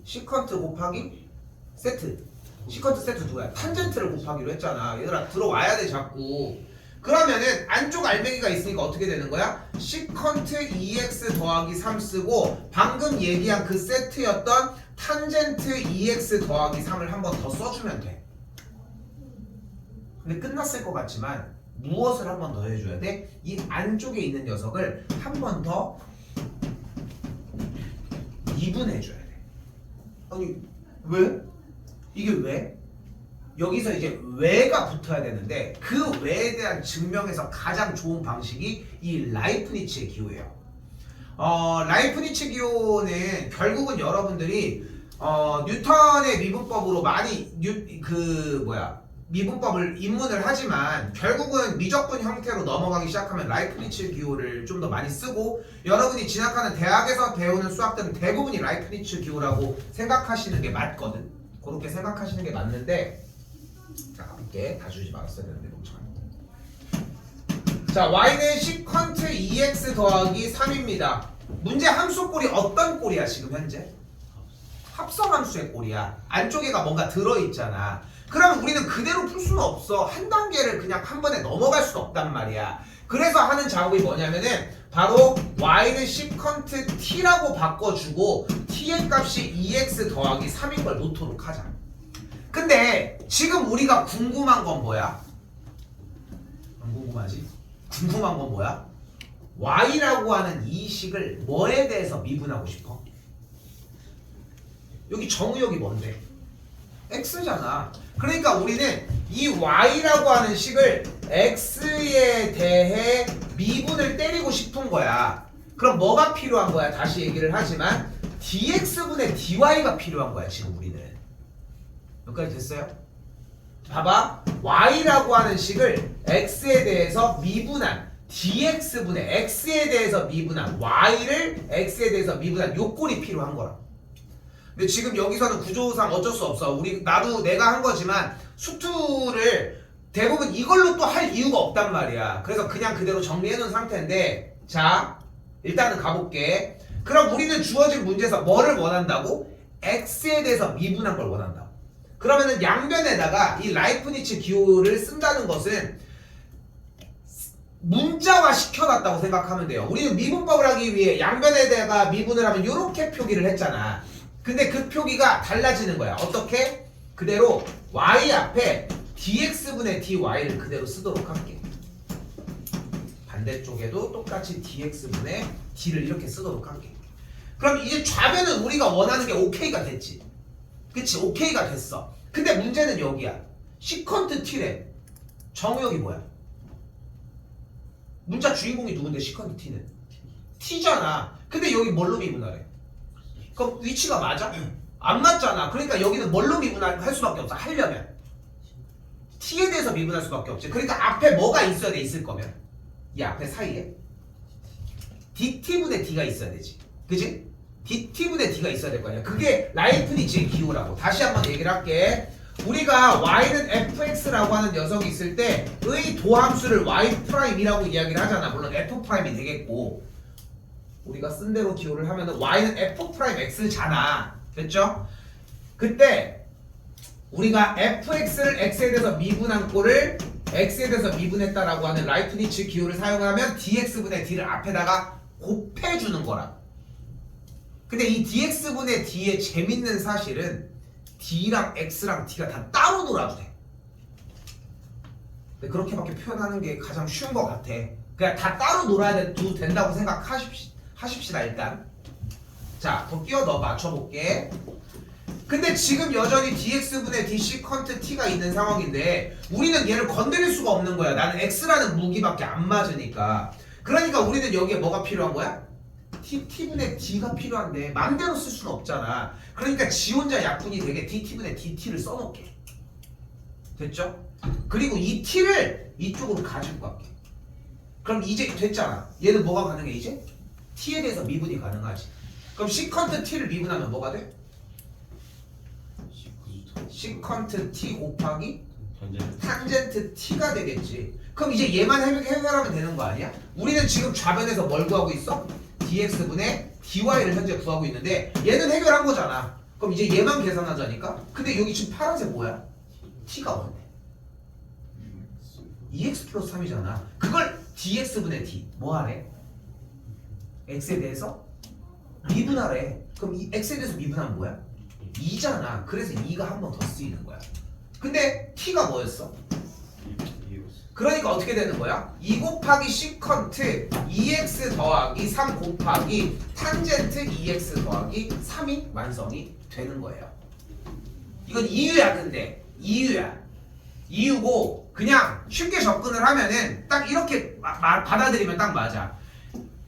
시컨트 곱하기 세트. 시컨트 세트 누구야? 탄젠트를 곱하기로 했잖아. 얘들아 들어와야 돼 자꾸. 그러면은 안쪽 알맹이가 있으니까 어떻게 되는 거야? 시컨트 2x 더하기 3 쓰고 방금 얘기한 그 세트였던 탄젠트 2x 더하기 3을 한 번 더 써주면 돼. 근데 끝났을 것 같지만 무엇을 한 번 더 해줘야 돼? 이 안쪽에 있는 녀석을 한 번 더 미분해줘야 돼. 아니 왜? 이게 왜? 여기서 이제 왜가 붙어야 되는데 그 왜에 대한 증명에서 가장 좋은 방식이 이 라이프니츠의 기호예요. 라이프니츠 기호는 결국은 여러분들이 뉴턴의 미분법으로 많이 미분법을 입문을 하지만 결국은 미적분 형태로 넘어가기 시작하면 라이프니츠 기호를 좀 더 많이 쓰고 여러분이 진학하는 대학에서 배우는 수학들은 대부분이 라이프니츠 기호라고 생각하시는 게 맞거든. 그렇게 생각하시는 게 맞는데 자 가볼게. 다 주지 말았어야 되는데 너무 자 y는 시컨트 2x 더하기 3입니다. 문제 함수 꼴이 어떤 꼴이야 지금 현재? 합성함수의 꼴이야. 안쪽에가 뭔가 들어있잖아. 그러면 우리는 그대로 풀 수는 없어. 한 단계를 그냥 한 번에 넘어갈 수는 없단 말이야. 그래서 하는 작업이 뭐냐면은 바로 y는 시컨트 t라고 바꿔주고 t의 값이 2x 더하기 3인 걸 놓도록 하자. 근데 지금 우리가 궁금한 건 뭐야? 안 궁금하지? 궁금한 건 뭐야? y라고 하는 이 식을 뭐에 대해서 미분하고 싶어? 여기 정의역이 뭔데? x잖아. 그러니까 우리는 이 y라고 하는 식을 x에 대해 미분을 때리고 싶은 거야. 그럼 뭐가 필요한 거야? 다시 얘기를 하지만 dx분의 dy가 필요한 거야 지금 우리는. 여기까지 됐어요? 봐봐. y라고 하는 식을 x에 대해서 미분한 dx분의 x에 대해서 미분한 y를 x에 대해서 미분한 요 꼴이 필요한 거라. 근데 지금 여기서는 구조상 어쩔 수 없어. 나도 내가 한 거지만 수투를 대부분 이걸로 또 할 이유가 없단 말이야. 그래서 그냥 그대로 정리해 놓은 상태인데 자 일단은 가볼게. 그럼 우리는 주어진 문제에서 뭐를 원한다고? x에 대해서 미분한 걸 원한다. 그러면은 양변에다가 이 라이프니츠 기호를 쓴다는 것은 문자화 시켜놨다고 생각하면 돼요. 우리는 미분법을 하기 위해 양변에다가 미분을 하면 이렇게 표기를 했잖아. 근데 그 표기가 달라지는 거야. 어떻게? 그대로 y 앞에 dx분의 dy를 그대로 쓰도록 할게. 반대쪽에도 똑같이 dx분의 d를 이렇게 쓰도록 할게. 그럼 이제 좌변은 우리가 원하는 게 OK가 됐지. 그치? OK가 됐어. 근데 문제는 여기야. 시컨트 t래. 정의역이 뭐야? 문자 주인공이 누군데 시컨트 t는? t잖아. 근데 여기 뭘로 미분하래? 그럼 위치가 맞아? 안 맞잖아. 그러니까 여기는 뭘로 미분할 수밖에 없어. 하려면 t에 대해서 미분할 수밖에 없지. 그러니까 앞에 뭐가 있어야 돼? 있을 거면 이 앞에 사이에 dt분의 d가 있어야 되지. 그치? dt분의 d가 있어야 될 거 아니야. 그게 라이프니츠의 기호라고. 다시 한번 얘기를 할게. 우리가 y는 fx라고 하는 녀석이 있을 때의 도함수를 y'이라고 이야기를 하잖아. 물론 f'이 되겠고 우리가 쓴 대로 기호를 하면은 y는 f'x잖아. 됐죠? 그때 우리가 fx를 x에 대해서 미분한 꼴을 x에 대해서 미분했다라고 하는 라이프니츠 기호를 사용하면 dx분의 d를 앞에다가 곱해주는 거라. 근데 이 dx분의 d의 재밌는 사실은 d랑 x랑 d가 다 따로 놀아도 돼. 근데 그렇게밖에 표현하는 게 가장 쉬운 것 같아. 그냥 다 따로 놀아야 된다고 생각하십시다 일단. 자, 더 끼워 넣어 맞춰볼게. 근데 지금 여전히 dx분의 d 시컨트 t가 있는 상황인데 우리는 얘를 건드릴 수가 없는 거야. 나는 x라는 무기밖에 안 맞으니까. 그러니까 우리는 여기에 뭐가 필요한 거야? t분의 d가 필요한데 맘대로 쓸 수는 없잖아. 그러니까 지 혼자 약분이 되게 dt분의 dt를 써놓게. 됐죠? 그리고 이 t를 이쪽으로 가지고 갈게. 그럼 이제 됐잖아. 얘는 뭐가 가능해 이제? t에 대해서 미분이 가능하지. 그럼 시컨트 t를 미분하면 뭐가 돼? 시컨트 t 곱하기 탄젠트 t가 되겠지. 그럼 이제 얘만 해결하면 되는 거 아니야? 우리는 지금 좌변에서 뭘 구하고 있어? dx분의 dy를 현재 구하고 있는데 얘는 해결한 거잖아. 그럼 이제 얘만 계산하자니까? 근데 여기 지금 파란색 뭐야? t가 없네. 2x 플러스 3이잖아. 그걸 dx분의 d 뭐 하래? x에 대해서 미분하래. 그럼 이 x에 대해서 미분하면 뭐야? 2잖아. 그래서 2가 한 번 더 쓰이는 거야. 근데 t가 뭐였어? 그러니까 어떻게 되는 거야? 2 곱하기 시컨트 2x 더하기 3 곱하기 탄젠트 2x 더하기 3이 완성이 되는 거예요. 이건 이유야. 근데 이유야. 이유고 그냥 쉽게 접근을 하면은 딱 이렇게 받아들이면 딱 맞아.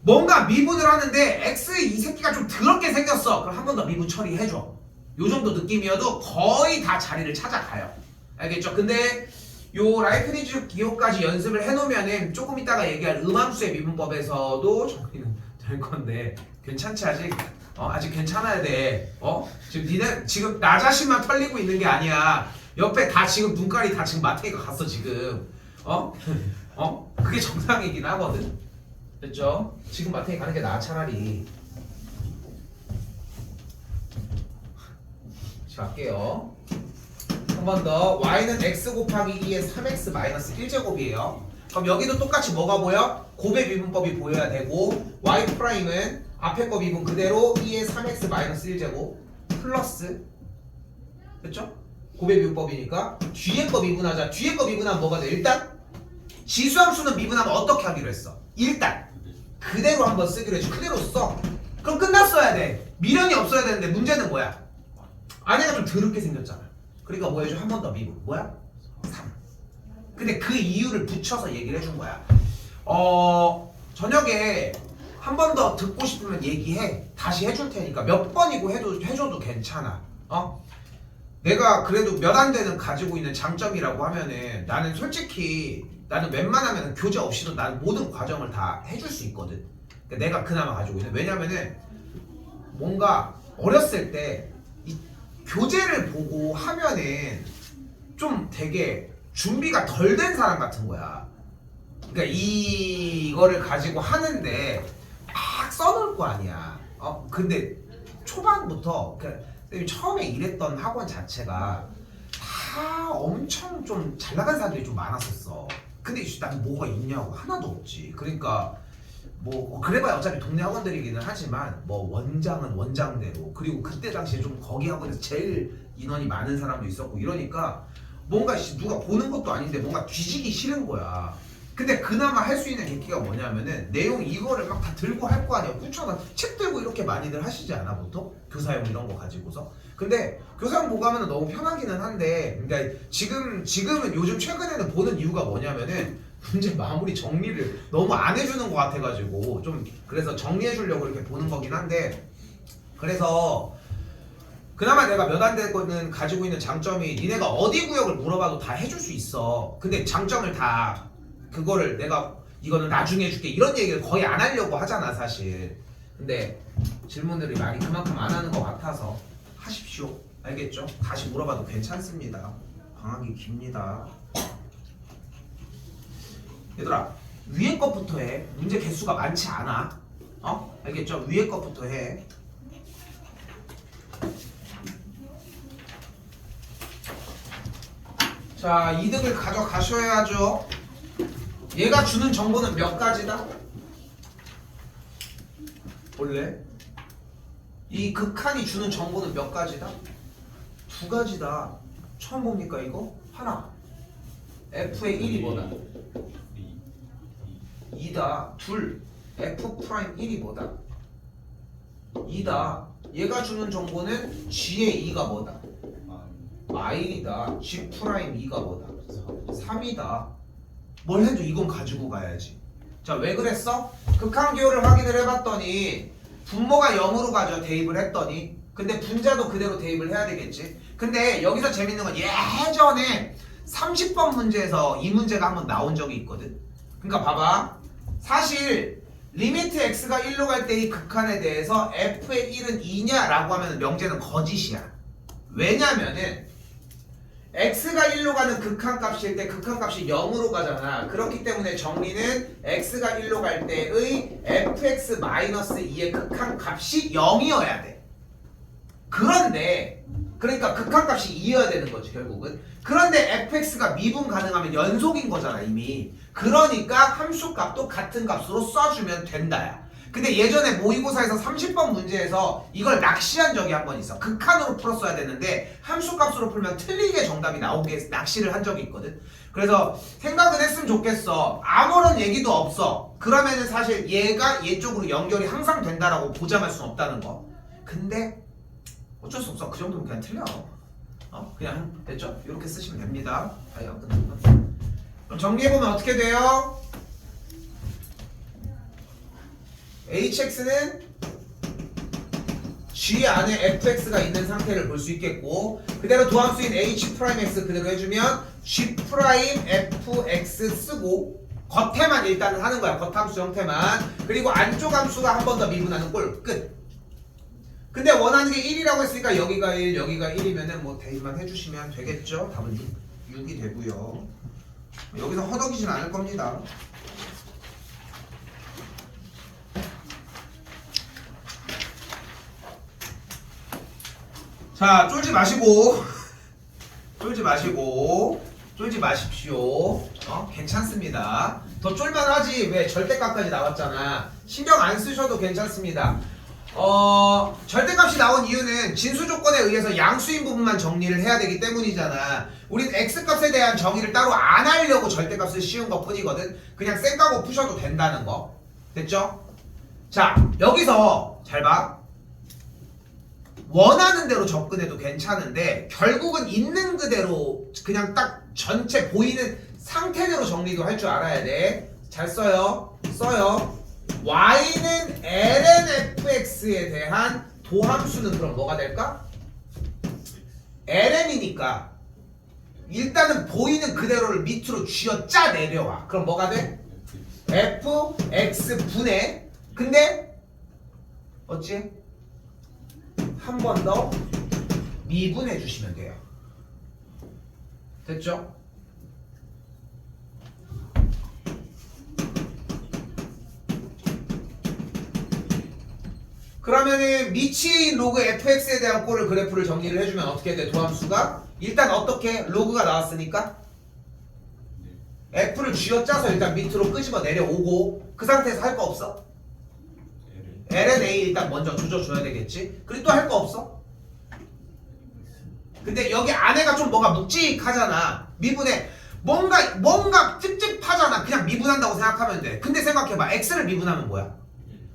뭔가 미분을 하는데 x 이 새끼가 좀 더럽게 생겼어. 그럼 한 번 더 미분 처리해줘. 요 정도 느낌이어도 거의 다 자리를 찾아가요. 알겠죠? 근데 요 라이프니즈 기호까지 연습을 해놓으면은 조금 이따가 얘기할 음함수의 미분법에서도 정리는 될 건데 괜찮지 아직? 아직 괜찮아야 돼. 지금 니네 지금 나 자신만 털리고 있는 게 아니야. 옆에 다 지금 눈깔이 다 지금 마태가 갔어 지금. 그게 정상이긴 하거든. 됐죠? 지금 마태에 가는 게 나아 차라리. 자, 갈게요. 한 번 더. y는 x 곱하기 2의 3x 마이너스 1제곱이에요. 그럼 여기도 똑같이 뭐가 보여? 곱의 미분법이 보여야 되고 y 프라임은 앞에 거 미분 그대로 2의 3x 마이너스 1제곱 플러스 그쵸? 곱의 미분법이니까 뒤에 거 미분하자. 뒤에 거 미분하면 뭐가 돼? 일단 지수함수는 미분하면 어떻게 하기로 했어? 일단 그대로 한번 쓰기로 했지. 그대로 써. 그럼 끝났어야 돼. 미련이 없어야 되는데 문제는 뭐야? 안에가 좀 더럽게 생겼잖아. 그러니까 뭐 해줘? 한 번 더 미분. 뭐야? 3. 근데 그 이유를 붙여서 얘기를 해준 거야. 저녁에 한 번 더 듣고 싶으면 얘기해. 다시 해줄 테니까 몇 번이고 해줘도 괜찮아. 내가 그래도 몇 안 되는 가지고 있는 장점이라고 하면은 나는 솔직히 나는 웬만하면 교재 없이도 나는 모든 과정을 다 해줄 수 있거든. 그러니까 내가 그나마 가지고 있는. 왜냐면은 뭔가 어렸을 때 이 교재를 보고 하면은 좀 되게 준비가 덜 된 사람 같은 거야. 그러니까 이거를 가지고 하는데 막 써놓을 거 아니야. 근데 초반부터 처음에 일했던 학원 자체가 다 엄청 좀 잘 나간 사람들이 좀 많았었어. 근데 난 뭐가 있냐고 하나도 없지. 그러니까 뭐 그래봐야 어차피 동네 학원들이기는 하지만 뭐 원장은 원장대로 그리고 그때 당시에 좀 거기 학원에서 제일 인원이 많은 사람도 있었고 이러니까 뭔가 누가 보는 것도 아닌데 뭔가 뒤지기 싫은 거야. 근데 그나마 할 수 있는 계기가 뭐냐면은 내용 이거를 막 다 들고 할 거 아니야. 그렇잖아. 책 들고 이렇게 많이들 하시지 않아 보통? 교사용 이런 거 가지고서. 근데 교사용 보고 하면 너무 편하기는 한데 그러니까 지금은 요즘 최근에는 보는 이유가 뭐냐면은 문제 마무리 정리를 너무 안 해주는 것 같아가지고 좀 그래서 정리해 주려고 이렇게 보는 거긴 한데 그래서 그나마 내가 몇 안 되거든 가지고 있는 장점이 니네가 어디 구역을 물어봐도 다 해줄 수 있어. 근데 장점을 다 그거를 내가 이거는 나중에 해줄게 이런 얘기를 거의 안 하려고 하잖아 사실. 근데 질문들이 많이 그만큼 안 하는 것 같아서 하십시오. 알겠죠? 다시 물어봐도 괜찮습니다. 방학이 깁니다. 얘들아 위에 것부터 해. 문제 개수가 많지 않아. 알겠죠? 위에 것부터 해. 자, 이득을 가져가셔야죠. 얘가 주는 정보는 몇 가지다? 원래 이 극한이 주는 정보는 몇 가지다? 2가지다. 처음 봅니까 이거? 하나. F의 1이 뭐다? 2다. 둘. F 프라임 1이 뭐다? 2다. 얘가 주는 정보는 G의 2가 뭐다? I다. G 프라임 2가 뭐다? 3이다. 뭘 해도 이건 가지고 가야지. 자, 왜 그랬어? 극한기호를 확인을 해봤더니 분모가 0으로 가죠. 대입을 했더니. 근데 분자도 그대로 대입을 해야 되겠지. 근데 여기서 재밌는 건 예전에 30번 문제에서 이 문제가 한번 나온 적이 있거든. 그러니까 봐봐. 사실 리미트 x가 1로 갈 때 이 극한에 대해서 f의 1은 2냐라고 하면 명제는 거짓이야. 왜냐면은 x가 1로 가는 극한값일 때 극한값이 0으로 가잖아. 그렇기 때문에 정리는 x가 1로 갈 때의 fx-2의 극한값이 0이어야 돼. 그런데 그러니까 극한값이 2여야 되는 거지 결국은. 그런데 fx가 미분 가능하면 연속인 거잖아 이미. 그러니까 함수값도 같은 값으로 써주면 된다야. 근데 예전에 모의고사에서 30번 문제에서 이걸 낚시한 적이 한 번 있어. 극한으로 풀었어야 되는데 함수값으로 풀면 틀리게 정답이 나오게 낚시를 한 적이 있거든. 그래서 생각은 했으면 좋겠어. 아무런 얘기도 없어. 그러면은 사실 얘가 얘 쪽으로 연결이 항상 된다라고 보장할 수는 없다는 거. 근데 어쩔 수 없어. 그 정도면 그냥 틀려. 그냥 됐죠? 이렇게 쓰시면 됩니다. 그럼 정리해보면 어떻게 돼요? hx는 g 안에 fx가 있는 상태를 볼 수 있겠고 그대로 도함수인 h 프라임 x 그대로 해주면 g 프라임 fx 쓰고 겉에만 일단은 하는 거야. 겉함수 형태만. 그리고 안쪽 함수가 한 번 더 미분하는 꼴 끝. 근데 원하는 게 1이라고 했으니까 여기가 1 여기가 1이면은 뭐 대입만 해주시면 되겠죠. 답은 6이 되고요. 여기서 허덕이진 않을 겁니다. 자, 쫄지 마십시오. 괜찮습니다. 더 쫄만하지. 왜 절대값까지 나왔잖아. 신경 안 쓰셔도 괜찮습니다. 절대값이 나온 이유는 진수 조건에 의해서 양수인 부분만 정리를 해야 되기 때문이잖아. 우린 x값에 대한 정의를 따로 안 하려고 절대값을 씌운 것 뿐이거든. 그냥 쌩까고 푸셔도 된다는 거. 됐죠? 자, 여기서 잘 봐. 원하는 대로 접근해도 괜찮은데 결국은 있는 그대로 그냥 딱 전체 보이는 상태대로 정리도 할 줄 알아야 돼. 잘 써요. y는 ln fx에 대한 도함수는 그럼 뭐가 될까? ln이니까 일단은 보이는 그대로를 밑으로 쥐어짜 내려와. 그럼 뭐가 돼? fx분의 근데 어찌? 한 번 더 미분해 주시면 돼요. 됐죠? 그러면은 미치인 로그 fx에 대한 꼴을 그래프를 정리를 해주면 어떻게 돼? 도함수가 일단 어떻게 로그가 나왔으니까 f를 쥐어짜서 일단 밑으로 끄집어 내려오고 그 상태에서 할 거 없어? ln-a 일단 먼저 조져줘야 되겠지? 그리고 또 할 거 없어? 근데 여기 안에가 좀 뭔가 묵직하잖아. 미분해. 뭔가 찝찝하잖아. 그냥 미분한다고 생각하면 돼. 근데 생각해봐. x를 미분하면 뭐야?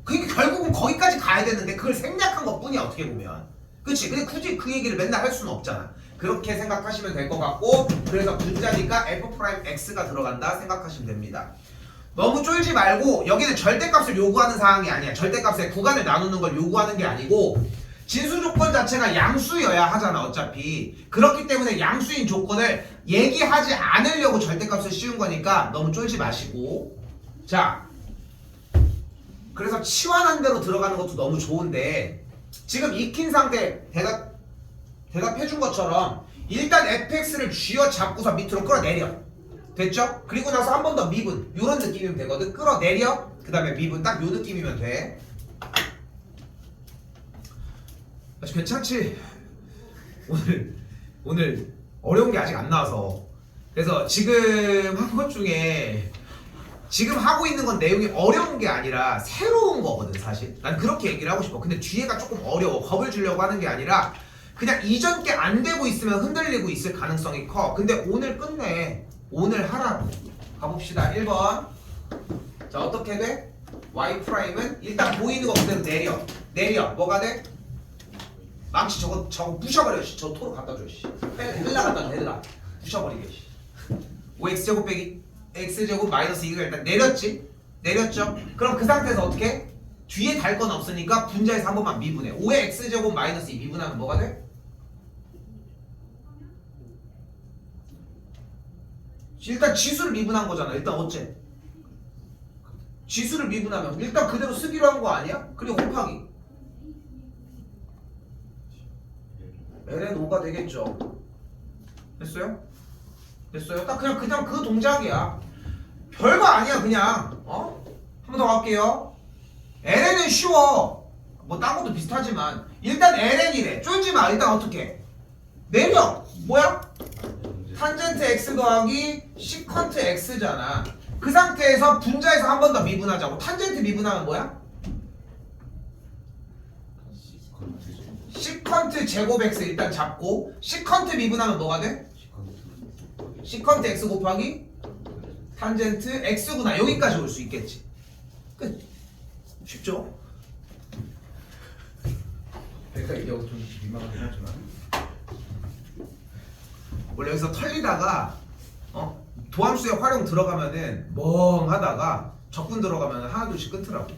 그러니까 결국은 거기까지 가야 되는데 그걸 생략한 것 뿐이야. 어떻게 보면. 그치? 근데 굳이 그 얘기를 맨날 할 수는 없잖아. 그렇게 생각하시면 될 것 같고 그래서 분자니까 f'x가 들어간다 생각하시면 됩니다. 너무 쫄지 말고 여기는 절대값을 요구하는 사항이 아니야. 절대값의 구간을 나누는 걸 요구하는 게 아니고 진수 조건 자체가 양수여야 하잖아. 어차피 그렇기 때문에 양수인 조건을 얘기하지 않으려고 절대값을 씌운 거니까 너무 쫄지 마시고 자 그래서 치환한 대로 들어가는 것도 너무 좋은데 지금 익힌 상태 대답해준 것처럼 일단 fx를 쥐어잡고서 밑으로 끌어내려. 됐죠? 그리고 나서 한 번 더 미분 요런 느낌이면 되거든. 끌어내려 그 다음에 미분 딱 요 느낌이면 돼. 아주 괜찮지? 오늘 어려운 게 아직 안 나와서 그래서 지금 한 것 중에 지금 하고 있는 건 내용이 어려운 게 아니라 새로운 거거든. 사실 난 그렇게 얘기를 하고 싶어. 근데 뒤에가 조금 어려워. 겁을 주려고 하는 게 아니라 그냥 이전 게 안 되고 있으면 흔들리고 있을 가능성이 커. 근데 오늘 끝내. 오늘 하라고. 가봅시다. 1번. 자 어떻게 돼? y'은 일단 보이는 거 그대로 내려. 뭐가 돼? 망치 저거 부셔버려. 저 토로 갖다 줘. 헬라 갖다 줘. 얘들아 부셔버리게. 5x제곱 빼기 x제곱 마이너스 2가 일단 내렸죠? 그럼 그 상태에서 어떻게? 뒤에 달 건 없으니까 분자에서 한 번만 미분해. 5의 x제곱 마이너스 2 미분하면 뭐가 돼? 일단 지수를 미분한 거잖아. 일단 어째? 지수를 미분하면 일단 그대로 쓰기로 한 거 아니야? 그리고 곱하기 ln5가 되겠죠. 됐어요? 딱 그냥 그 동작이야. 별거 아니야. 그냥 한 번 더 갈게요. ln은 쉬워. 뭐 딴 것도 비슷하지만 일단 ln이래. 쫄지마. 일단 어떻게 내려. 뭐야? 탄젠트 x 더하기 시컨트 x잖아. 그 상태에서 분자에서 한 번 더 미분하자고. 탄젠트 미분하면 뭐야? 시컨트 제곱 x 일단 잡고 시컨트 미분하면 뭐가 돼? 시컨트 x 곱하기 탄젠트 x구나. 여기까지 올 수 있겠지. 끝. 쉽죠? 그러니까 이게 좀 민망하긴 하지만 원래 여기서 털리다가 도함수의 활용 들어가면은 멍하다가 적분 들어가면 하나둘씩 끊더라고.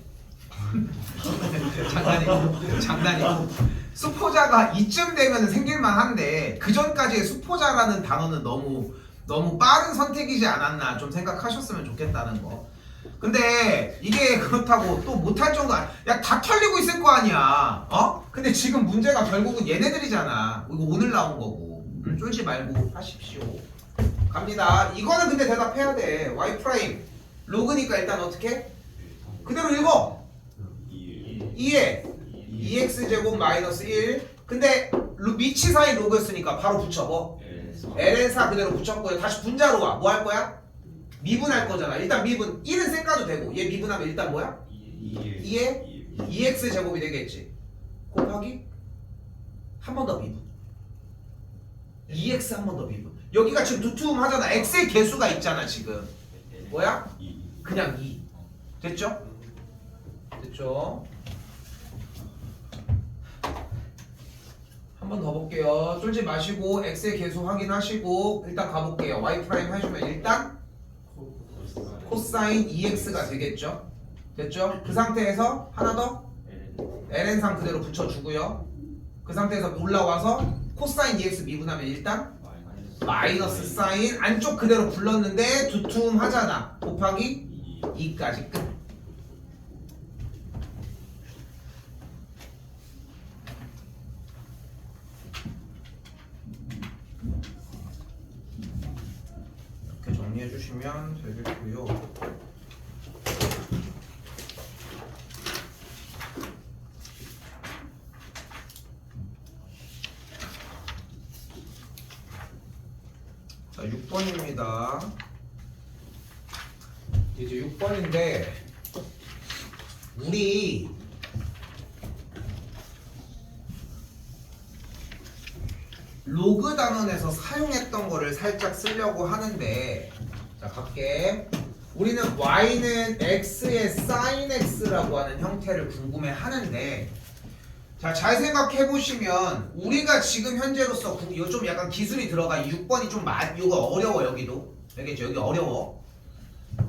장난이고 수포자가 이쯤 되면 생길만 한데 그 전까지의 수포자라는 단어는 너무 빠른 선택이지 않았나 좀 생각하셨으면 좋겠다는 거. 근데 이게 그렇다고 또 못할 정도 야 다 털리고 있을 거 아니야. 근데 지금 문제가 결국은 얘네들이잖아. 이거 오늘 나온 거고. 쫄지 말고 하십시오. 갑니다. 이거는 근데 대답해야 돼. y 프라임 로그니까 일단 어떻게? 그대로 읽어. 2에 2x 제곱 마이너스 1. 근데 미치 사인 로그였으니까 바로 붙여 뭐? ln4 그대로 붙였고요. 다시 분자로 와. 뭐 할 거야? 미분할 거잖아. 일단 미분 1은 쌩까도 되고 얘 미분하면 일단 뭐야? 2에 2x 제곱이 되겠지. 곱하기 한 번 더 미분 2x 한 번 더 미분. 여기가 지금 두툼하잖아. x의 개수가 있잖아 지금. 뭐야? 그냥 2. 됐죠? 됐죠? 한 번 더 볼게요. 쫄지 마시고 x의 개수 확인하시고 일단 가볼게요. y 프라임 해주면 일단 코사인 2x가 되겠죠? 됐죠? 그 상태에서 하나 더 ln상 그대로 붙여주고요. 그 상태에서 올라와서 코사인 2x 미분하면 일단 마이너스 사인 안쪽 그대로 불렀는데 두툼하잖아. 곱하기 2까지 끝. 이렇게 정리해 주시면 되겠고요. 자, 6번입니다. 이제 6번인데 우리 로그 단원에서 사용했던 거를 살짝 쓰려고 하는데 자 갈게. 우리는 y는 x의 sin x라고 하는 형태를 궁금해 하는데 자, 잘 생각해 보시면 우리가 지금 현재로서 이거 좀 약간 기술이 들어가. 6번이 좀 이거 어려워. 여기도 알겠죠? 여기 어려워.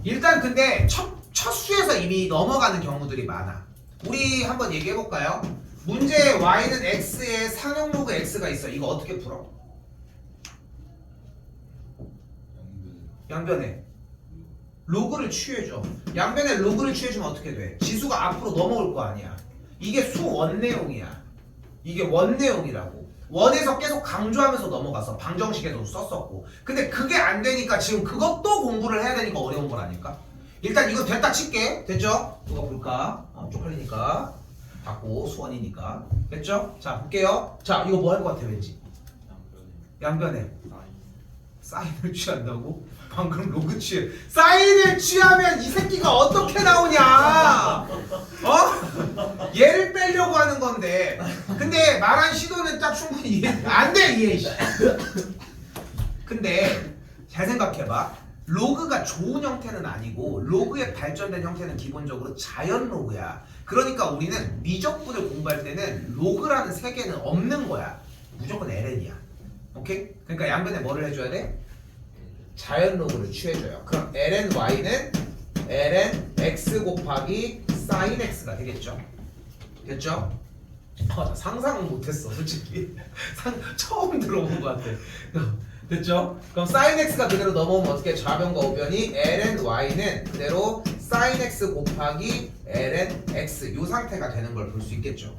일단 근데 첫 수에서 이미 넘어가는 경우들이 많아. 우리 한번 얘기해 볼까요? 문제에 y는 x에 상용 로그 x가 있어. 이거 어떻게 풀어? 양변에 로그를 취해줘. 양변에 로그를 취해주면 어떻게 돼? 지수가 앞으로 넘어올 거 아니야. 이게 수원 내용이야. 이게 원 내용이라고. 원에서 계속 강조하면서 넘어가서 방정식에도 썼었고. 근데 그게 안 되니까 지금 그것도 공부를 해야 되니까 어려운 거라니까. 일단 이거 됐다 칠게. 됐죠? 누가 볼까? 쪽팔리니까. 받고 수원이니까. 됐죠? 자 볼게요. 자 이거 뭐 할 것 같아 왠지? 양변에 사인을 취한다고? 방금 로그 취해. 사인을 취하면 이 새끼가 어떻게 나오냐? 얘를 빼려고 하는 건데. 근데 말한 시도는 딱 충분히 이해 안 돼. 이해. 근데 잘 생각해봐. 로그가 좋은 형태는 아니고 로그의 발전된 형태는 기본적으로 자연 로그야. 그러니까 우리는 미적분을 공부할 때는 로그라는 세계는 없는 거야. 무조건 ln이야. 오케이? 그러니까 양변에 뭐를 해줘야 돼? 자연 로그를 취해줘요. 그럼 ln y는 ln x 곱하기 sin x가 되겠죠. 됐죠? 나 상상은 못했어 솔직히. 처음 들어본 것 같아. 됐죠? 그럼 sin x가 그대로 넘어오면 어떻게? 좌변과 우변이 ln y는 그대로 sin x 곱하기 ln x 이 상태가 되는 걸 볼 수 있겠죠.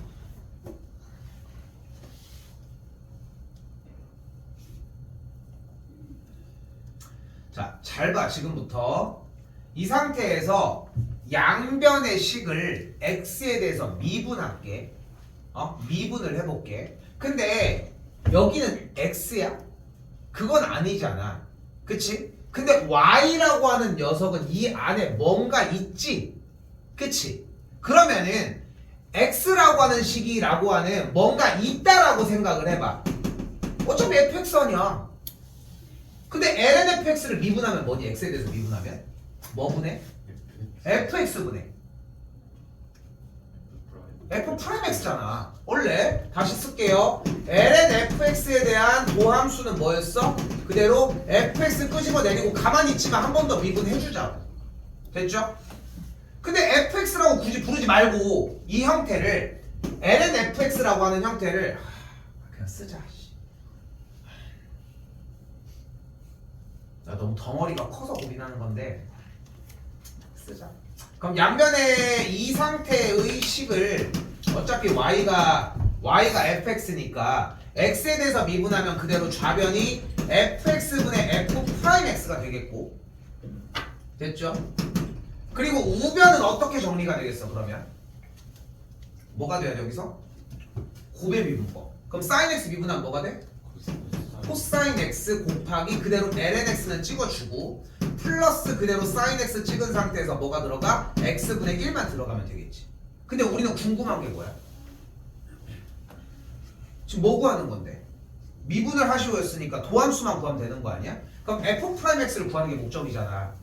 자, 잘 봐. 지금부터 이 상태에서 양변의 식을 x에 대해서 미분할게. 미분을 해볼게. 근데 여기는 x야? 그건 아니잖아. 그치? 근데 y라고 하는 녀석은 이 안에 뭔가 있지? 그치? 그러면은 x라고 하는 식이라고 하는 뭔가 있다라고 생각을 해봐. 어차피 fx선이야. 근데 ln fx를 미분하면 뭐니? x에 대해서 미분하면? 뭐 분해? fx 분해. f 프라임 x잖아. 원래 다시 쓸게요. ln fx에 대한 도함수는 뭐였어? 그대로 fx 끄집어내리고 가만히 있지만 한 번 더 미분해주자고. 됐죠? 근데 fx라고 굳이 부르지 말고 이 형태를 ln fx라고 하는 형태를 그냥 쓰자. 나 너무 덩어리가 커서 고민하는 건데 쓰자. 그럼 양변의 이 상태의 식을 어차피 y가 fx니까 x에 대해서 미분하면 그대로 좌변이 fx분의 f 프라임 x가 되겠고, 됐죠? 그리고 우변은 어떻게 정리가 되겠어? 그러면 뭐가 돼야 돼 여기서? 곱의 미분법. 그럼 sin x 미분하면 뭐가 돼? 코사인 x 곱하기 그대로 ln x는 찍어주고 플러스 그대로 sin x 찍은 상태에서 뭐가 들어가? x분의 1만 들어가면 되겠지. 근데 우리는 궁금한 게 뭐야? 지금 뭐 구하는 건데? 미분을 하시고 했으니까 도함수만 구하면 되는 거 아니야? 그럼 f 프라임 x를 구하는 게 목적이잖아.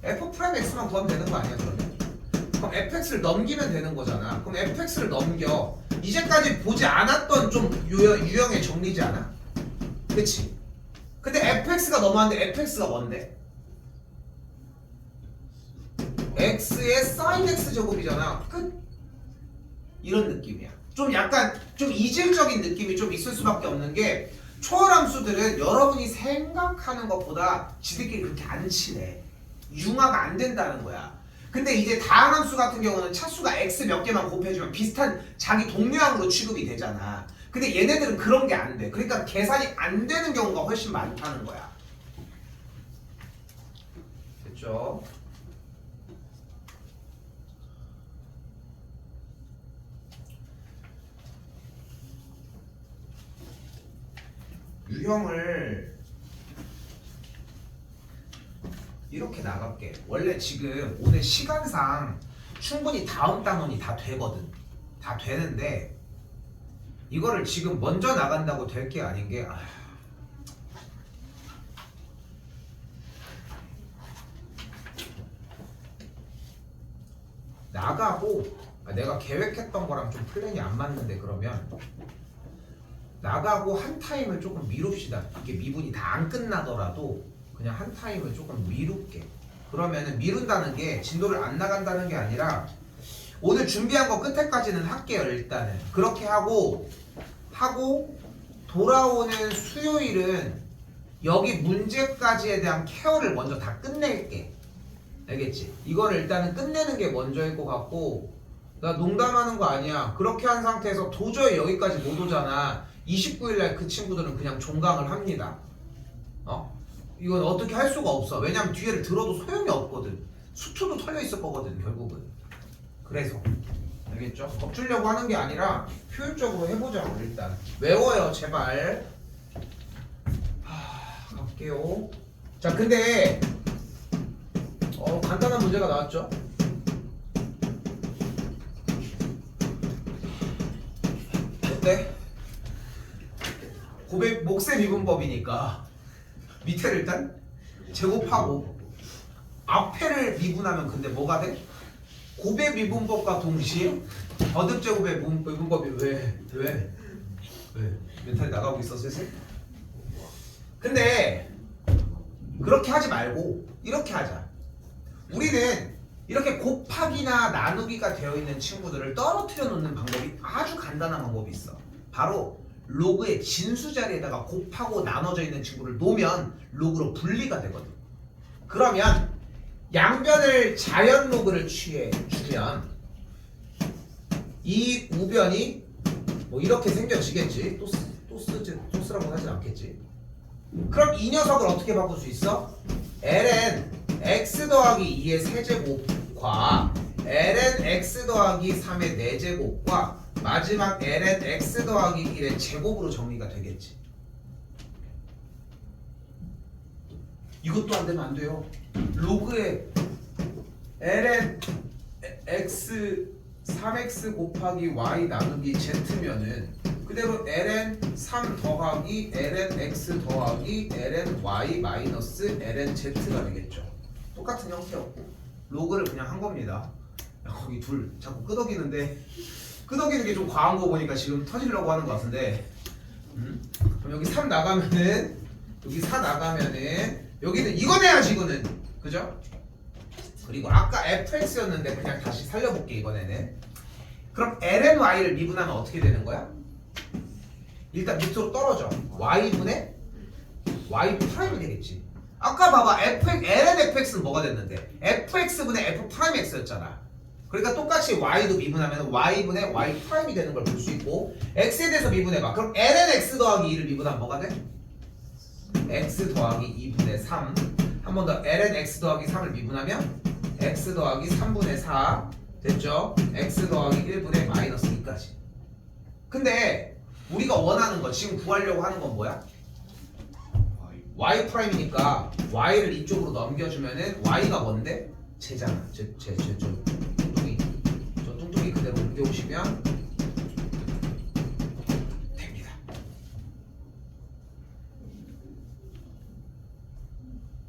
f 프라임 x만 구하면 되는 거 아니야 그러면? 그럼 fx를 넘기면 되는 거잖아. 그럼 fx를 넘겨. 이제까지 보지 않았던 좀 유형의 정리지 않아? 그치? 근데 fx가 넘어왔는데 fx가 뭔데? x의 sin x 제곱이잖아. 끝. 이런 느낌이야. 좀 약간 좀 이질적인 느낌이 좀 있을 수밖에 없는 게 초월함수들은 여러분이 생각하는 것보다 지들끼리 그렇게 안 친해. 융화가 안 된다는 거야. 근데 이제 다항함수 같은 경우는 차수가 x 몇 개만 곱해주면 비슷한 자기 동류항으로 취급이 되잖아. 근데 얘네들은 그런 게 안 돼. 그러니까 계산이 안 되는 경우가 훨씬 많다는 거야. 됐죠? 유형을 이렇게 나갈게. 원래 지금 오늘 시간상 충분히 다음 단원이 다 되거든. 다 되는데 이거를 지금 먼저 나간다고 될 게 아닌 게 나가고 내가 계획했던 거랑 좀 플랜이 안 맞는데 그러면 나가고 한 타임을 조금 미룹시다. 이게 미분이 다 안 끝나더라도 그냥 한 타임을 조금 미룰게. 그러면은 미룬다는 게 진도를 안 나간다는 게 아니라 오늘 준비한 거 끝에까지는 할게요. 일단은 그렇게 하고 돌아오는 수요일은 여기 문제까지에 대한 케어를 먼저 다 끝낼게. 알겠지? 이거를 일단은 끝내는 게 먼저일 것 같고, 나 농담하는 거 아니야. 그렇게 한 상태에서 도저히 여기까지 못 오잖아. 29일날 그 친구들은 그냥 종강을 합니다. 이건 어떻게 할 수가 없어. 왜냐면 뒤에를 들어도 소용이 없거든. 수투도 털려 있을 거거든 결국은. 그래서 알겠죠? 겁주려고 하는 게 아니라 효율적으로 해보자고. 일단 외워요 제발. 갈게요. 자 근데 간단한 문제가 나왔죠? 어때? 고백 목세 미분법이니까 밑에를 일단 제곱하고 앞에를 미분하면 근데 뭐가 돼? 곱의 미분법과 동시에 거듭 제곱의 미분법이 왜? 멘탈이 나가고 있어 슬슬? 근데 그렇게 하지 말고 이렇게 하자. 우리는 이렇게 곱하기나 나누기가 되어 있는 친구들을 떨어뜨려 놓는 방법이 아주 간단한 방법이 있어. 바로 로그의 진수 자리에다가 곱하고 나눠져 있는 친구를 놓으면 로그로 분리가 되거든. 그러면 양변을 자연 로그를 취해 주면 이 우변이 뭐 이렇게 생겨지겠지. 또 쓰라고 하진 않겠지. 그럼 이 녀석을 어떻게 바꿀 수 있어? ln x 더하기 2의 세제곱과 ln x 더하기 3의 4제곱과 마지막 ln x 더하기 1의 제곱으로 정리가 되겠지. 이것도 안 되면 안 돼요. 로그에 ln x 3x 곱하기 y 나누기 z면은 그대로 ln 3 더하기 ln x 더하기 ln y 마이너스 ln z가 되겠죠. 똑같은 형태였고 로그를 그냥 한 겁니다. 거기 둘 자꾸 끄덕이는데 끄덕이는 게 좀 과한 거 보니까 지금 터지려고 하는 것 같은데. 그럼 여기 3 나가면은 여기 4 나가면은 여기는 이거 내야지 이거는. 그죠? 그리고 아까 fx였는데 그냥 다시 살려볼게 이번에는. 그럼 lny를 미분하면 어떻게 되는 거야? 일단 밑으로 떨어져. y분의 y 프라임이 되겠지. 아까 봐봐 ln fx는 뭐가 됐는데 fx분의 f 프라임 x였잖아. 그러니까 똑같이 y도 미분하면 y분의 y 프라임이 되는 걸 볼 수 있고 x에 대해서 미분해봐. 그럼 ln x 더하기 2를 미분하면 뭐가 돼? x 더하기 2분의 3. 한 번 더 ln x 더하기 3을 미분하면 x 더하기 3분의 4 됐죠? x 더하기 1분의 마이너스 2까지. 근데 우리가 원하는 거 지금 구하려고 하는 건 뭐야? y 프라임이니까 y를 이쪽으로 넘겨주면은 y가 뭔데? 쟤잖아. 저 뚱뚱이 그대로 옮겨오시면 됩니다.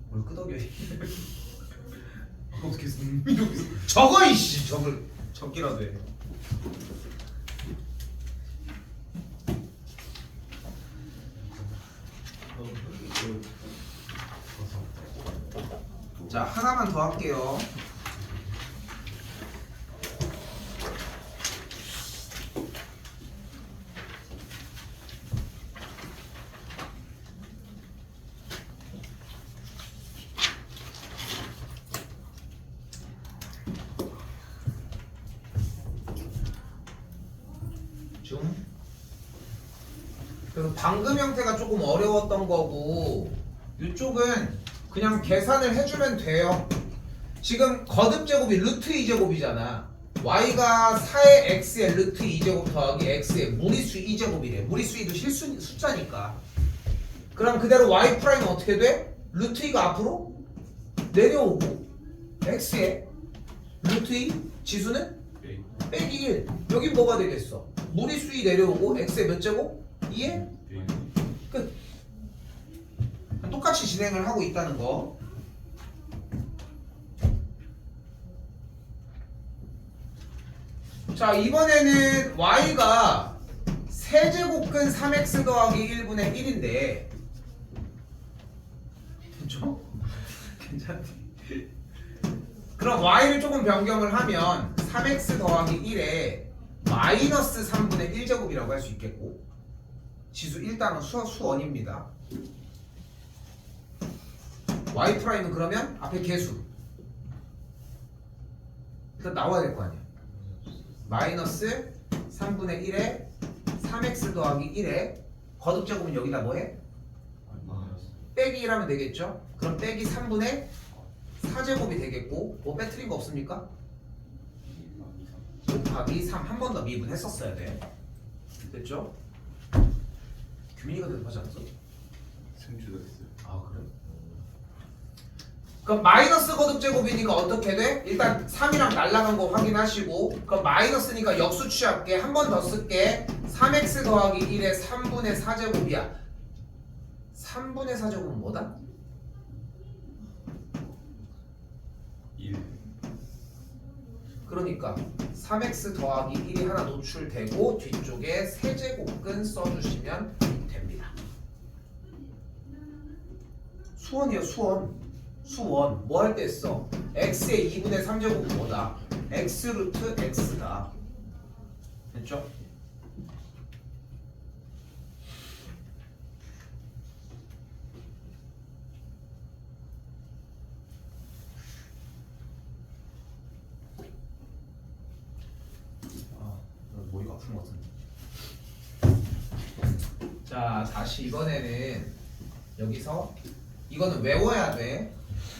뭘 끄덕여? 어떻게 했어? 적어 이씨 적을 적기라도 해. 자 하나만 더 할게요. 그래서 방금 형태가 조금 어려웠던 거고 이쪽은 그냥 계산을 해주면 돼요. 지금 거듭 제곱이 루트 2제곱이잖아. y가 4의 x의 루트 2제곱 더하기 x의 무리수 2제곱이래. 무리수 2도 실수 숫자니까. 그럼 그대로 y 프라임은 어떻게 돼? 루트 2가 앞으로 내려오고 x의 루트 2 지수는 빼기 1. 여긴 뭐가 되겠어? 무리수 2 내려오고 x의 몇 제곱? 2에 끝. 똑같이 진행을 하고 있다는 거. 자 이번에는 y가 세제곱근 3x 더하기 1분의 1인데 괜찮죠? 괜찮네. 그럼 y를 조금 변경을 하면 3x 더하기 1에 마이너스 3분의 1제곱이라고 할 수 있겠고 지수 1단은 수원입니다. y 프라임은 그러면 앞에 개수 일단 나와야 될 거 아니야. 마이너스 3분의 1에 3x 더하기 1에 거듭 제곱은 여기다 뭐해? 빼기 1하면 되겠죠? 그럼 빼기 3분의 4제곱이 되겠고 뭐 빼트린 거 없습니까? 곱하기 3 한 번 더 미분했었어야 돼. 됐죠? 규민이가 대답하지 않았어? 승주가 있어요. 아 그래? 그럼 마이너스 거듭 제곱이니까 어떻게 돼? 일단 3이랑 날라간 거 확인하시고 그럼 마이너스니까 역수 취할게. 한 번 더 쓸게. 3x 더하기 1의 3분의 4제곱이야 3분의 4제곱은 뭐다? 1. 그러니까 3x 더하기 1이 하나 노출되고 뒤쪽에 세제곱근 써주시면 됩니다. 수원이요 수원. 수원 뭐 할 때 써? x의 2분의 3제곱은 뭐다? x 루트 x다. 됐죠? 머리가 아픈 것 같은데. 자 다시 이번에는 여기서 이거는 외워야 돼.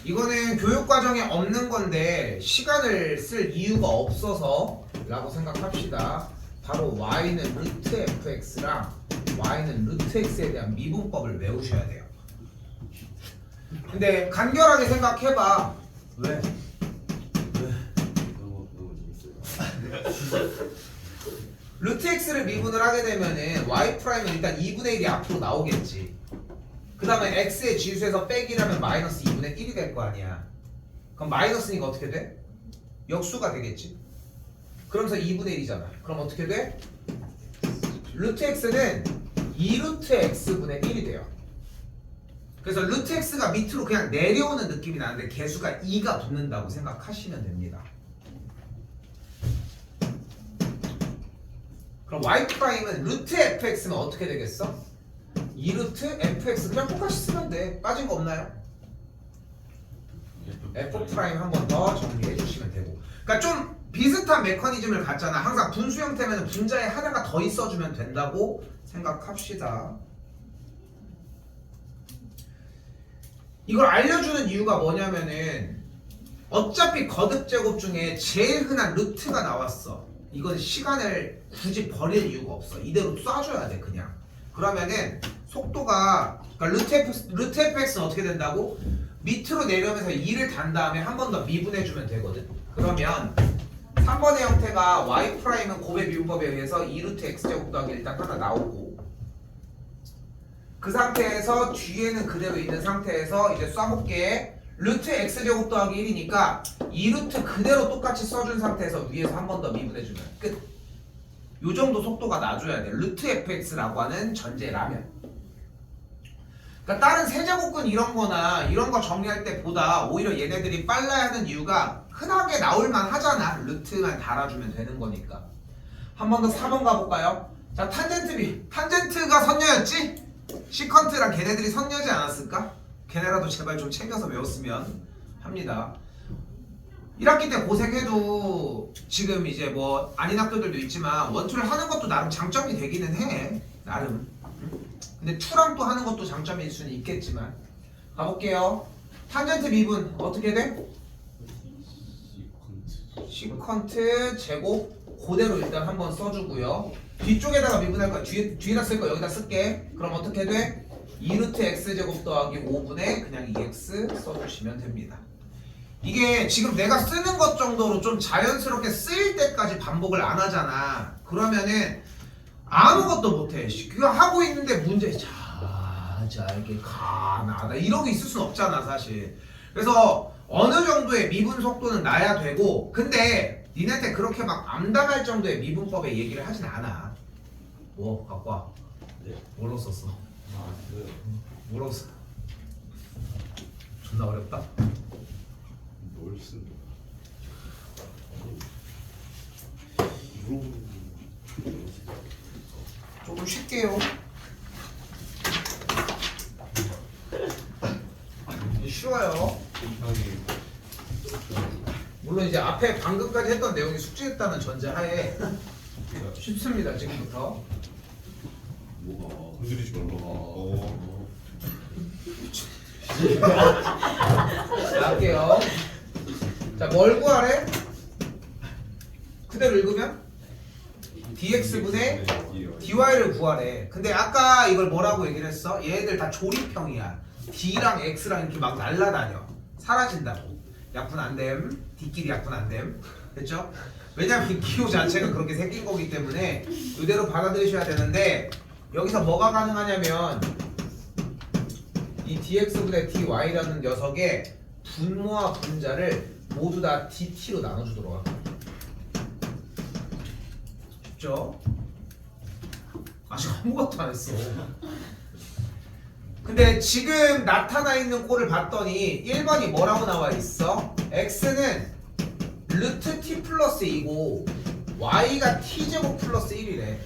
이거는 교육과정에 없는 건데 시간을 쓸 이유가 없어서 라고 생각합시다. 바로 y는 루트 fx랑 y는 루트 x에 대한 미분법을 외우셔야 돼요. 근데 간결하게 생각해봐. 왜? 너무 재밌어요. 루트 x를 미분을 하게 되면은 y 프라임은 일단 2분의 1이 앞으로 나오겠지. 그 다음에 x의 지수에서 빼기라면 마이너스 2분의 1이 될 거 아니야. 그럼 마이너스니까 어떻게 돼? 역수가 되겠지. 그러면서 2분의 1이잖아. 그럼 어떻게 돼? 루트 x는 2루트 x분의 1이 돼요. 그래서 루트 x가 밑으로 그냥 내려오는 느낌이 나는데 개수가 2가 붙는다고 생각하시면 됩니다. 그럼 y''은 루트 fx는 어떻게 되겠어? 2루트 fx 그냥 똑같이 쓰면 돼. 빠진 거 없나요? f' 한 번 더 정리해 주시면 되고. 그러니까 좀 비슷한 메커니즘을 갖잖아. 항상 분수 형태면 분자에 하나가 더 있어주면 된다고 생각합시다. 이걸 알려주는 이유가 뭐냐면은 어차피 거듭제곱 중에 제일 흔한 루트가 나왔어. 이건 시간을 굳이 버릴 이유가 없어. 이대로 쏴줘야 돼 그냥. 그러면은 속도가 그러니까 루트 fx는 어떻게 된다고? 밑으로 내려오면서 2를 단 다음에 한 번 더 미분해주면 되거든. 그러면 3번의 형태가 y''은 곱의 미분법에 의해서 2루트 x제곱 더하기 일단 하나 나오고 그 상태에서 뒤에는 그대로 있는 상태에서 이제 쏴볼게. 루트 x제곱 더하기 1이니까 2루트 그대로 똑같이 써준 상태에서 위에서 한 번 더 미분해주면 끝. 요 정도 속도가 나줘야 돼. 루트 fx라고 하는 전제라면. 그러니까 다른 세제곱근 이런 거나 이런 거 정리할 때보다 오히려 얘네들이 빨라야 하는 이유가 흔하게 나올만 하잖아. 루트만 달아주면 되는 거니까. 한 번 더 4번 가볼까요? 자, 탄젠트가 선녀였지? 시컨트랑 걔네들이 선녀지 않았을까? 걔네라도 제발 좀 챙겨서 외웠으면 합니다. 1학기 때 고생해도 지금 이제 뭐 아닌 학교들도 있지만 원투를 하는 것도 나름 장점이 되기는 해. 나름. 근데 투랑 또 하는 것도 장점일 수는 있겠지만 가볼게요. 탄젠트 미분 어떻게 돼? 시컨트 제곱 그대로 일단 한번 써주고요. 뒤쪽에다가 미분할 거야. 뒤에다 쓸 거 여기다 쓸게. 그럼 어떻게 돼? 2루트 x제곱 더하기 5분의 그냥 2x 써주시면 됩니다. 이게 지금 내가 쓰는 것 정도로 좀 자연스럽게 쓰일 때까지 반복을 안 하잖아. 그러면은 아무것도 못해. 그거 하고 있는데 문제 이게 가나다 이러고 있을 순 없잖아 사실. 그래서 어느 정도의 미분 속도는 나야 되고 근데 니네한테 그렇게 막 암담할 정도의 미분법의 얘기를 하진 않아. 뭐 갖고 와. 네. 뭘로 썼어? 아, 그 뭐라고 써? 존나 어렵다. 뭘 쓴? 물어보는 조금 쉴게요. 쉬워요. 이상이 물론 이제 앞에 방금까지 했던 내용이 숙지했다는 전제하에 쉽습니다 지금부터. 뭐가 건드리지 말라고. 자, 할게요. 자, 뭘 구하래? 그대로 읽으면 dx분의 dy를 구하래. 근데 아까 이걸 뭐라고 얘기를 했어? 얘네들 다 조립형이야. d랑 x랑 이렇게 막 날라다녀. 사라진다고. 약분 안됨. d끼리 약분 안됨. 됐죠? 왜냐면 이 기호 자체가 그렇게 생긴 거기 때문에 이대로 받아들이셔야 되는데 여기서 뭐가 가능하냐면 이 dx분의 dy라는 녀석의 분모와 분자를 모두 다 dt로 나눠주도록 할게요. 쉽죠? 아직 아무것도 안 했어. 근데 지금 나타나 있는 꼴을 봤더니 1번이 뭐라고 나와 있어? x는 루트 t 플러스 2고 y가 t제곱 플러스 1이래.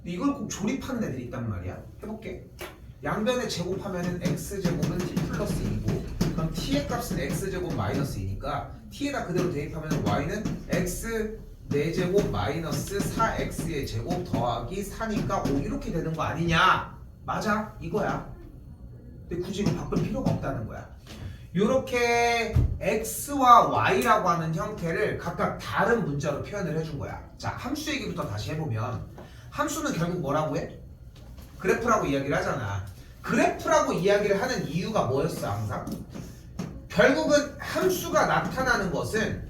이걸 꼭 조립하는 애들이 있단 말이야. 해볼게. 양변에 제곱하면은 x제곱은 t 플러스 2고 그럼 t의 값은 x제곱 마이너스 2니까 t에다 그대로 대입하면 y는 x 4제곱 마이너스 4x의 제곱 더하기 4니까 5 이렇게 되는 거 아니냐? 맞아, 이거야. 근데 굳이 이거 바꿀 필요가 없다는 거야. 요렇게 x와 y라고 하는 형태를 각각 다른 문자로 표현을 해준 거야. 자, 함수 얘기부터 다시 해보면 함수는 결국 뭐라고 해? 그래프라고 이야기를 하잖아. 그래프라고 이야기를 하는 이유가 뭐였어 항상? 결국은 함수가 나타나는 것은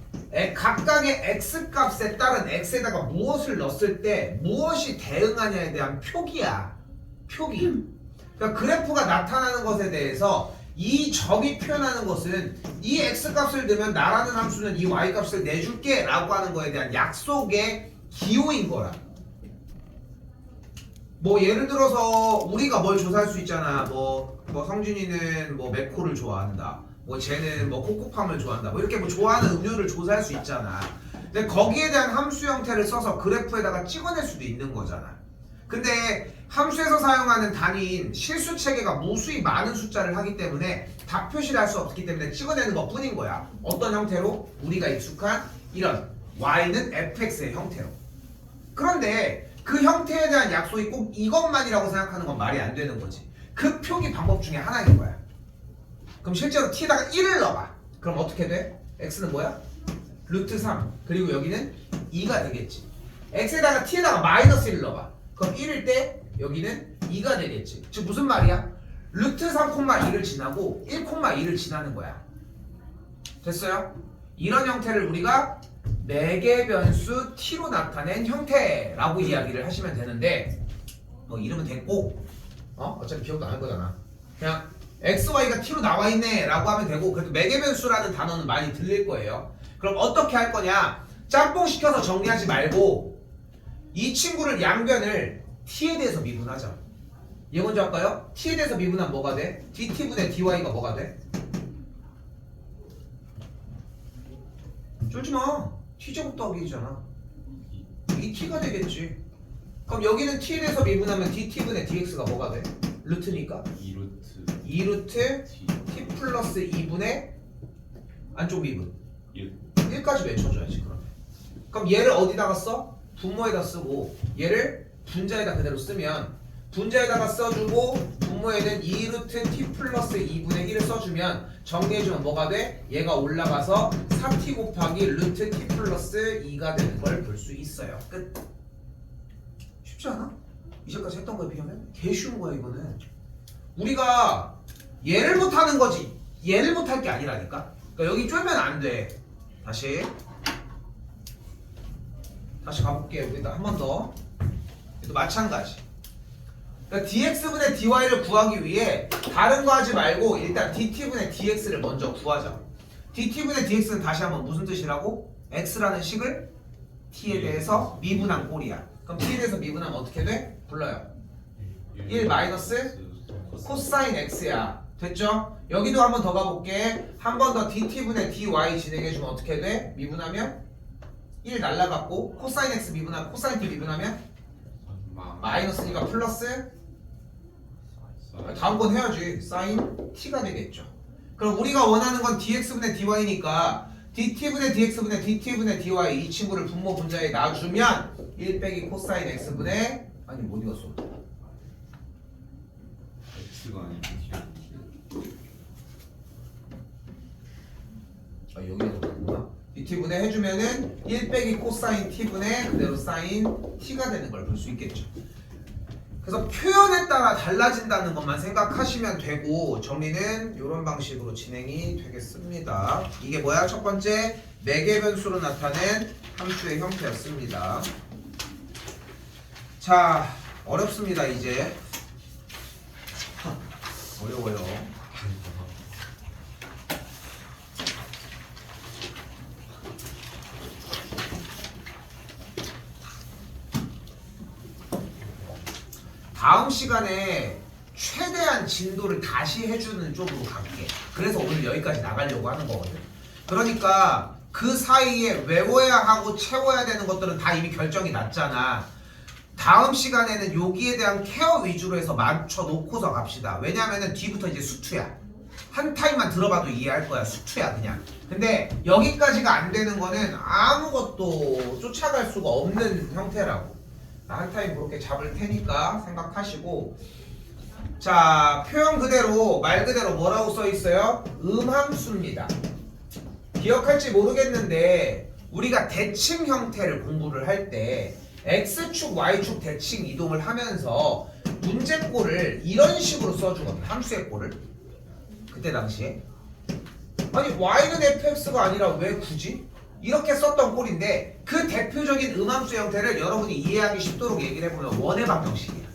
각각의 x값에 따른 x에다가 무엇을 넣었을 때 무엇이 대응하냐에 대한 표기야. 표기. 그러니까 그래프가 나타나는 것에 대해서 이 점이 표현하는 것은 이 x값을 넣으면 나라는 함수는 이 y값을 내줄게 라고 하는 거에 대한 약속의 기호인 거야. 뭐 예를 들어서 우리가 뭘 조사할 수 있잖아. 뭐 성진이는 뭐 맥코를 좋아한다. 뭐 쟤는 뭐 코코팜을 좋아한다. 뭐 이렇게 뭐 좋아하는 음료를 조사할 수 있잖아. 근데 거기에 대한 함수 형태를 써서 그래프에다가 찍어낼 수도 있는 거잖아. 근데 함수에서 사용하는 단위인 실수 체계가 무수히 많은 숫자를 하기 때문에 답 표시를 할 수 없기 때문에 찍어내는 것 뿐인 거야. 어떤 형태로? 우리가 익숙한 이런 y는 fx의 형태로. 그런데 그 형태에 대한 약속이 꼭 이것만이라고 생각하는 건 말이 안 되는 거지. 그 표기 방법 중에 하나인 거야. 그럼 실제로 t에다가 1을 넣어봐. 그럼 어떻게 돼? x는 뭐야? 루트 3. 그리고 여기는 2가 되겠지. x에다가 t에다가 마이너스 1을 넣어봐. 그럼 1일 때 여기는 2가 되겠지. 즉 무슨 말이야? 루트 3,2를 지나고 1,2를 지나는 거야. 됐어요? 이런 형태를 우리가 매개 변수 t로 나타낸 형태라고 이야기를 하시면 되는데 뭐 이름은 됐고 어차피 기억도 안 할 거잖아. 그냥 x, y가 t로 나와 있네 라고 하면 되고 그래도 매개 변수라는 단어는 많이 들릴 거예요. 그럼 어떻게 할 거냐? 짬뽕 시켜서 정리하지 말고 이 친구를 양변을 t에 대해서 미분하자. 얘 먼저 할까요? t에 대해서 미분하면 뭐가 돼? dt분의 dy가 뭐가 돼? 쫄지 마. t제곱 더하기잖아. 2t가 되겠지. 그럼 여기는 t에 대해서 미분하면 dt분의 dx가 뭐가 돼? 루트니까 2루트 t 플러스 2분의 안쪽 미분 1까지 외쳐줘야지. 그럼 얘를 어디다가 써? 분모에다 쓰고 얘를 분자에다 그대로 쓰면 분자에다가 써주고 분모에는 2루트 t 플러스 2분의 1을 써주면 정리해주면 뭐가 돼? 얘가 올라가서 4t 곱하기 루트 t 플러스 2가 되는 걸 볼 수 있어요. 끝. 쉽지 않아? 이제까지 했던 거에 비하면 개 쉬운 거야. 이거는 우리가 얘를 못하는 거지 얘를 못할 게 아니라니까. 그러니까 여기 쫄면 안 돼. 다시 가볼게. 여기다 한 번 더. 또 마찬가지. 그러니까 dx분의 dy를 구하기 위해 다른 거 하지 말고 일단 dt분의 dx를 먼저 구하자. dt분의 dx는 다시 한번 무슨 뜻이라고? x라는 식을 t에 대해서 미분한 꼴이야. 그럼 t에 대해서 미분하면 어떻게 돼? 불러요. 1 마이너스 코사인 x야. 됐죠? 여기도 한 번 더 가볼게. 한 번 더 dt분의 dy 진행해주면 어떻게 돼? 미분하면 1 날라갔고 코사인 x 미분하면 코사인 t 미분하면 마이너스니까 플러스 다음 건 해야지. 사인 t가 되겠죠. 그럼 우리가 원하는 건 dx분의 dy니까 dt분의 dx분의 dt분의 dy 이 친구를 분모 분자에 놔주면 1 빼기 코사인 x분의 아니 못 읽었어. x가 아니고 여기에서 그렇구나. dt분의 해주면은 1 빼기 코사인 t분의 그대로 사인 t가 되는 걸 볼 수 있겠죠. 그래서 표현에 따라 달라진다는 것만 생각하시면 되고 정리는 이런 방식으로 진행이 되겠습니다. 이게 뭐야? 첫 번째 매개 변수로 나타낸 함수의 형태였습니다. 자, 어렵습니다. 이제 어려워요. 다음 시간에 최대한 진도를 다시 해주는 쪽으로 갈게. 그래서 오늘 여기까지 나가려고 하는 거거든. 그러니까 그 사이에 외워야 하고 채워야 되는 것들은 다 이미 결정이 났잖아. 다음 시간에는 여기에 대한 케어 위주로 해서 맞춰 놓고서 갑시다. 왜냐면은 뒤부터 이제 수투야. 한 타임만 들어봐도 이해할 거야. 수투야 그냥. 근데 여기까지가 안 되는 거는 아무것도 쫓아갈 수가 없는 형태라고. 한 타임 그렇게 잡을 테니까 생각하시고. 자, 표현 그대로 말 그대로 뭐라고 써 있어요? 음함수입니다. 기억할지 모르겠는데 우리가 대칭 형태를 공부를 할 때 x축, y축 대칭 이동을 하면서 문제꼴을 이런 식으로 써주거든. 함수의 꼴을. 그때 당시에 아니 y는 fx가 아니라 왜 굳이? 이렇게 썼던 꼴인데 그 대표적인 음함수 형태를 여러분이 이해하기 쉽도록 얘기를 해보면 원의 방정식이야.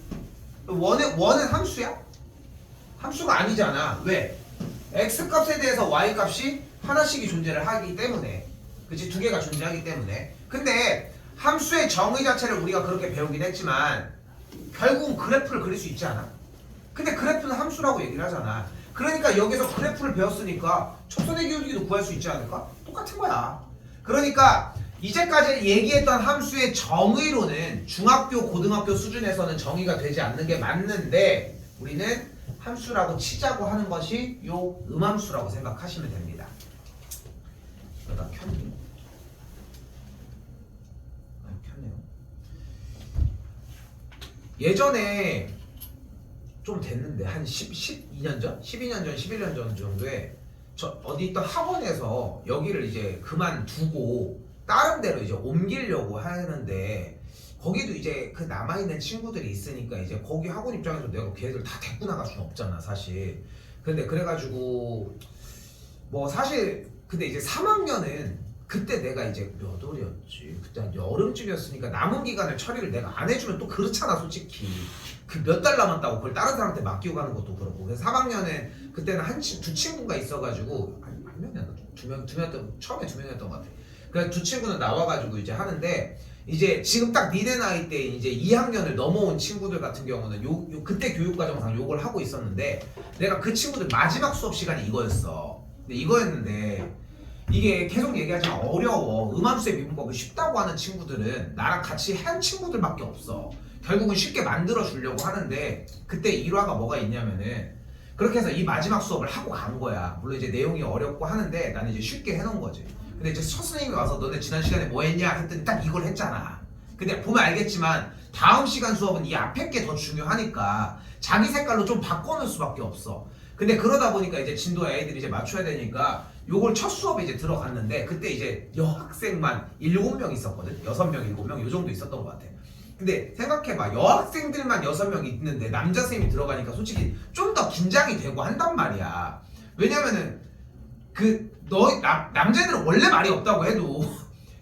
원은 함수야? 함수가 아니잖아. 왜? x값에 대해서 y값이 하나씩이 존재를 하기 때문에 그치? 두 개가 존재하기 때문에 근데 함수의 정의 자체를 우리가 그렇게 배우긴 했지만 결국은 그래프를 그릴 수 있지 않아? 근데 그래프는 함수라고 얘기를 하잖아. 그러니까 여기서 그래프를 배웠으니까 척선의 기울기도 구할 수 있지 않을까? 똑같은 거야. 그러니까 이제까지 얘기했던 함수의 정의로는 중학교, 고등학교 수준에서는 정의가 되지 않는 게 맞는데 우리는 함수라고 치자고 하는 것이 요 음함수라고 생각하시면 됩니다. 나 켰니? 켰네요. 예전에 좀 됐는데 한 12년 전? 12년 전, 11년 전 정도에 저 어디 있던 학원에서 여기를 이제 그만두고 다른 데로 이제 옮기려고 하는데 거기도 이제 그 남아있는 친구들이 있으니까 이제 거기 학원 입장에서 내가 걔들 다 데리고 나갈 수는 없잖아 사실. 근데 그래가지고 뭐 사실 근데 이제 3학년은 그때 내가 이제 몇 월이었지? 그때 한 여름쯤이었으니까 남은 기간을 처리를 내가 안 해주면 또 그렇잖아 솔직히. 그 몇 달 남았다고 그걸 다른 사람한테 맡기고 가는 것도 그렇고. 그래서 3학년은 그때는 두 친구가 있어가지고 한 명이었나? 두 명이었던 처음에 두 명이었던 것 같아. 그래서 두 친구는 나와가지고 이제 하는데 이제 지금 딱 니네 나이 때 이제 2학년을 넘어온 친구들 같은 경우는 그때 교육과정상 요걸 하고 있었는데 내가 그 친구들 마지막 수업 시간이 이거였어. 근데 이거였는데 이게 계속 얘기하지만 어려워. 음함수의 미분법이 쉽다고 하는 친구들은 나랑 같이 한 친구들밖에 없어. 결국은 쉽게 만들어 주려고 하는데 그때 일화가 뭐가 있냐면은 그렇게 해서 이 마지막 수업을 하고 간 거야. 물론 이제 내용이 어렵고 하는데 나는 이제 쉽게 해놓은 거지. 근데 이제 첫 선생님이 와서 너네 지난 시간에 뭐 했냐 했더니 딱 이걸 했잖아. 근데 보면 알겠지만 다음 시간 수업은 이 앞에 게 더 중요하니까 자기 색깔로 좀 바꿔놓을 수밖에 없어. 근데 그러다 보니까 이제 진도 애들이 이제 맞춰야 되니까 요걸 첫 수업에 이제 들어갔는데 그때 이제 여학생만 7명 있었거든. 6명, 7명 요 정도 있었던 것 같아. 근데 생각해봐. 여학생들만 6명 있는데 남자 쌤이 들어가니까 솔직히 좀 더 긴장이 되고 한단 말이야. 왜냐면은 남자애들은 원래 말이 없다고 해도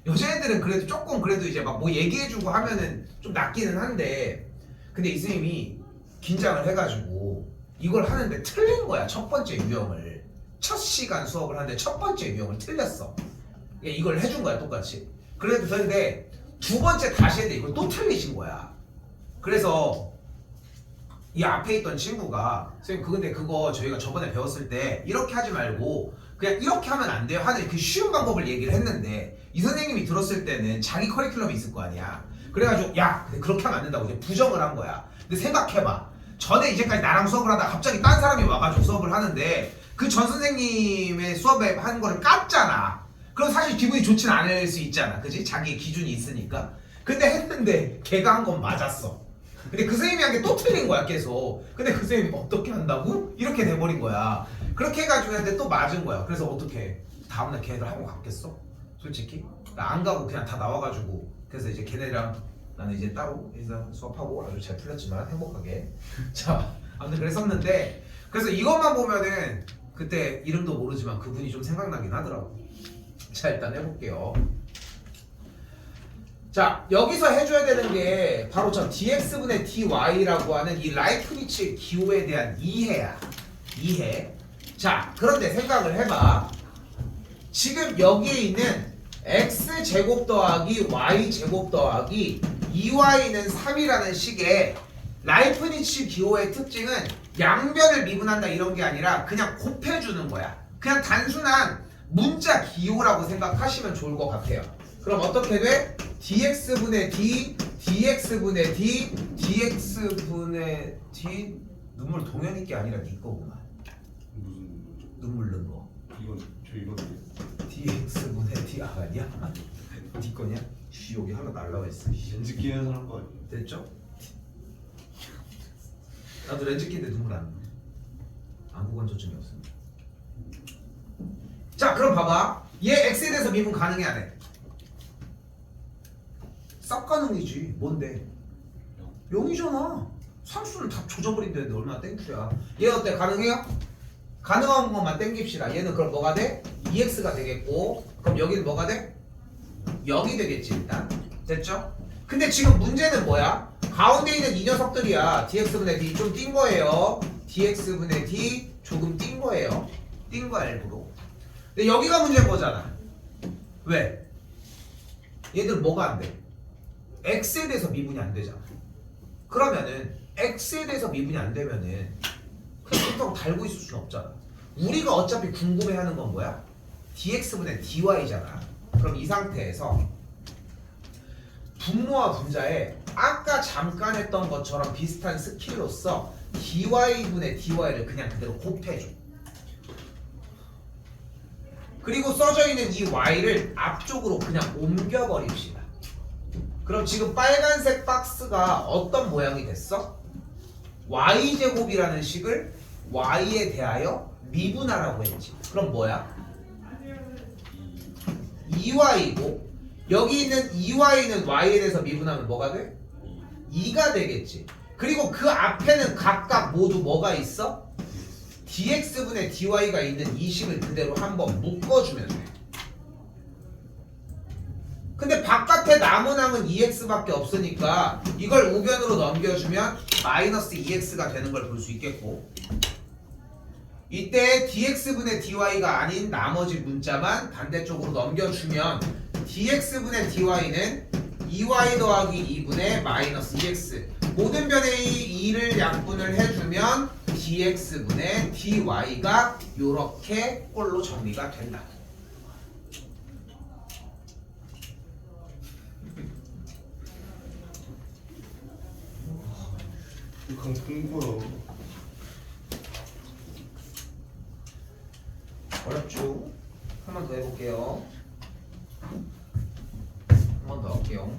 여자애들은 그래도 조금 그래도 이제 막 뭐 얘기해주고 하면은 좀 낫기는 한데 근데 이 선생님이 긴장을 해가지고 이걸 하는데 틀린 거야. 첫 번째 유형을. 첫 시간 수업을 하는데 첫 번째 유형을 틀렸어. 이걸 해준 거야 똑같이. 그래도 되는데 두 번째 다시 했는데 이걸 또 틀리신 거야. 그래서 이 앞에 있던 친구가 선생님 근데 그거 저희가 저번에 배웠을 때 이렇게 하지 말고 그냥 이렇게 하면 안 돼요 하는 그 쉬운 방법을 얘기를 했는데 이 선생님이 들었을 때는 자기 커리큘럼이 있을 거 아니야. 그래가지고 야 근데 그렇게 하면 안 된다고 이제 부정을 한 거야. 근데 생각해봐. 전에 이제까지 나랑 수업을 하다가 갑자기 딴 사람이 와가지고 수업을 하는데 그 전 선생님의 수업에 한 거를 깠잖아. 그럼 사실 기분이 좋진 않을 수 있잖아. 그지? 자기의 기준이 있으니까. 근데 했는데 걔가 한 건 맞았어. 근데 그 선생님이 한 게 또 틀린 거야 계속. 근데 그 선생님이 어떻게 한다고? 이렇게 돼버린 거야. 그렇게 해가지고 했는데 또 맞은 거야. 그래서 어떻게 다음날 걔네들 하고 갔겠어? 솔직히 나 안 가고 그냥 다 나와가지고 그래서 이제 걔네랑 나는 이제 따로 해서 수업하고 아주 잘 풀렸지만 행복하게 자 아무튼 그랬었는데 그래서 이것만 보면은 그때 이름도 모르지만 그분이 좀 생각나긴 하더라고. 자 일단 해볼게요. 자 여기서 해줘야 되는 게 바로 저 dx분의 dy라고 하는 이 라이프니츠 기호에 대한 이해야. 이해. 자 그런데 생각을 해봐. 지금 여기에 있는 x제곱 더하기 y제곱 더하기 2y는 3이라는 식의 라이프니츠 기호의 특징은 양변을 미분한다 이런 게 아니라 그냥 곱해주는 거야. 그냥 단순한 문자 기호라고 생각하시면 좋을 것 같아요. 그럼 어떻게 돼? dx분의 d, dx분의 d, dx분의 d 눈물 동현 있게 아니라 네 거구만. 무슨 눈물 넣은 거. 이건 dx분의 d 아니야? 네 거냐? 쥐 여기 하나 날라와 있어. 렌즈 끼는 사람 거 아니야? 됐죠? 나도 렌즈 끼는데 눈물 안 나. 안구건조증이 없어. 자 그럼 봐봐. 얘 x에 대해서 미분 가능해 안 해? 싹 가능이지. 뭔데? 0이잖아. 상수는 다 조져버린다는데 얼마나 땡큐야. 얘 어때? 가능해요? 가능한 것만 땡깁시다. 얘는 그럼 뭐가 돼? 2x가 되겠고 그럼 여기는 뭐가 돼? 0이 되겠지 일단. 됐죠? 근데 지금 문제는 뭐야? 가운데 있는 이 녀석들이야. dx분의 d 좀 띈 거예요. dx분의 d 조금 띈 거예요. 띈 거야 일부러. 근데 여기가 문제인 거잖아. 왜? 얘들 뭐가 안 돼? x에 대해서 미분이 안 되잖아. 그러면은 x에 대해서 미분이 안 되면은 그냥 보통 달고 있을 수는 없잖아. 우리가 어차피 궁금해하는 건 뭐야? dx분의 dy잖아. 그럼 이 상태에서 분모와 분자에 아까 잠깐 했던 것처럼 비슷한 스킬로서 dy분의 dy를 그냥 그대로 곱해줘. 그리고 써져 있는 이 y를 앞쪽으로 그냥 옮겨버립시다. 그럼 지금 빨간색 박스가 어떤 모양이 됐어? y제곱이라는 식을 y에 대하여 미분하라고 했지. 그럼 뭐야? 2y고 여기 있는 2y는 y에 대해서 미분하면 뭐가 돼? 2가 되겠지. 그리고 그 앞에는 각각 모두 뭐가 있어? dx분의 dy가 있는 이 식을 그대로 한번 묶어주면 돼. 근데 바깥에 남은 항은 2x밖에 없으니까 이걸 우변으로 넘겨주면 마이너스 2x가 되는 걸 볼 수 있겠고, 이때 dx분의 dy가 아닌 나머지 문자만 반대쪽으로 넘겨주면 dx분의 dy는 2y 더하기 2분의 마이너스 2x, 모든 변의 2를 약분을 해주면 dx분의 dy가 요렇게 꼴로 정리가 된다. 이거 공부요. 어렵죠? 한 번 더 해볼게요. 한 번 더 할게요.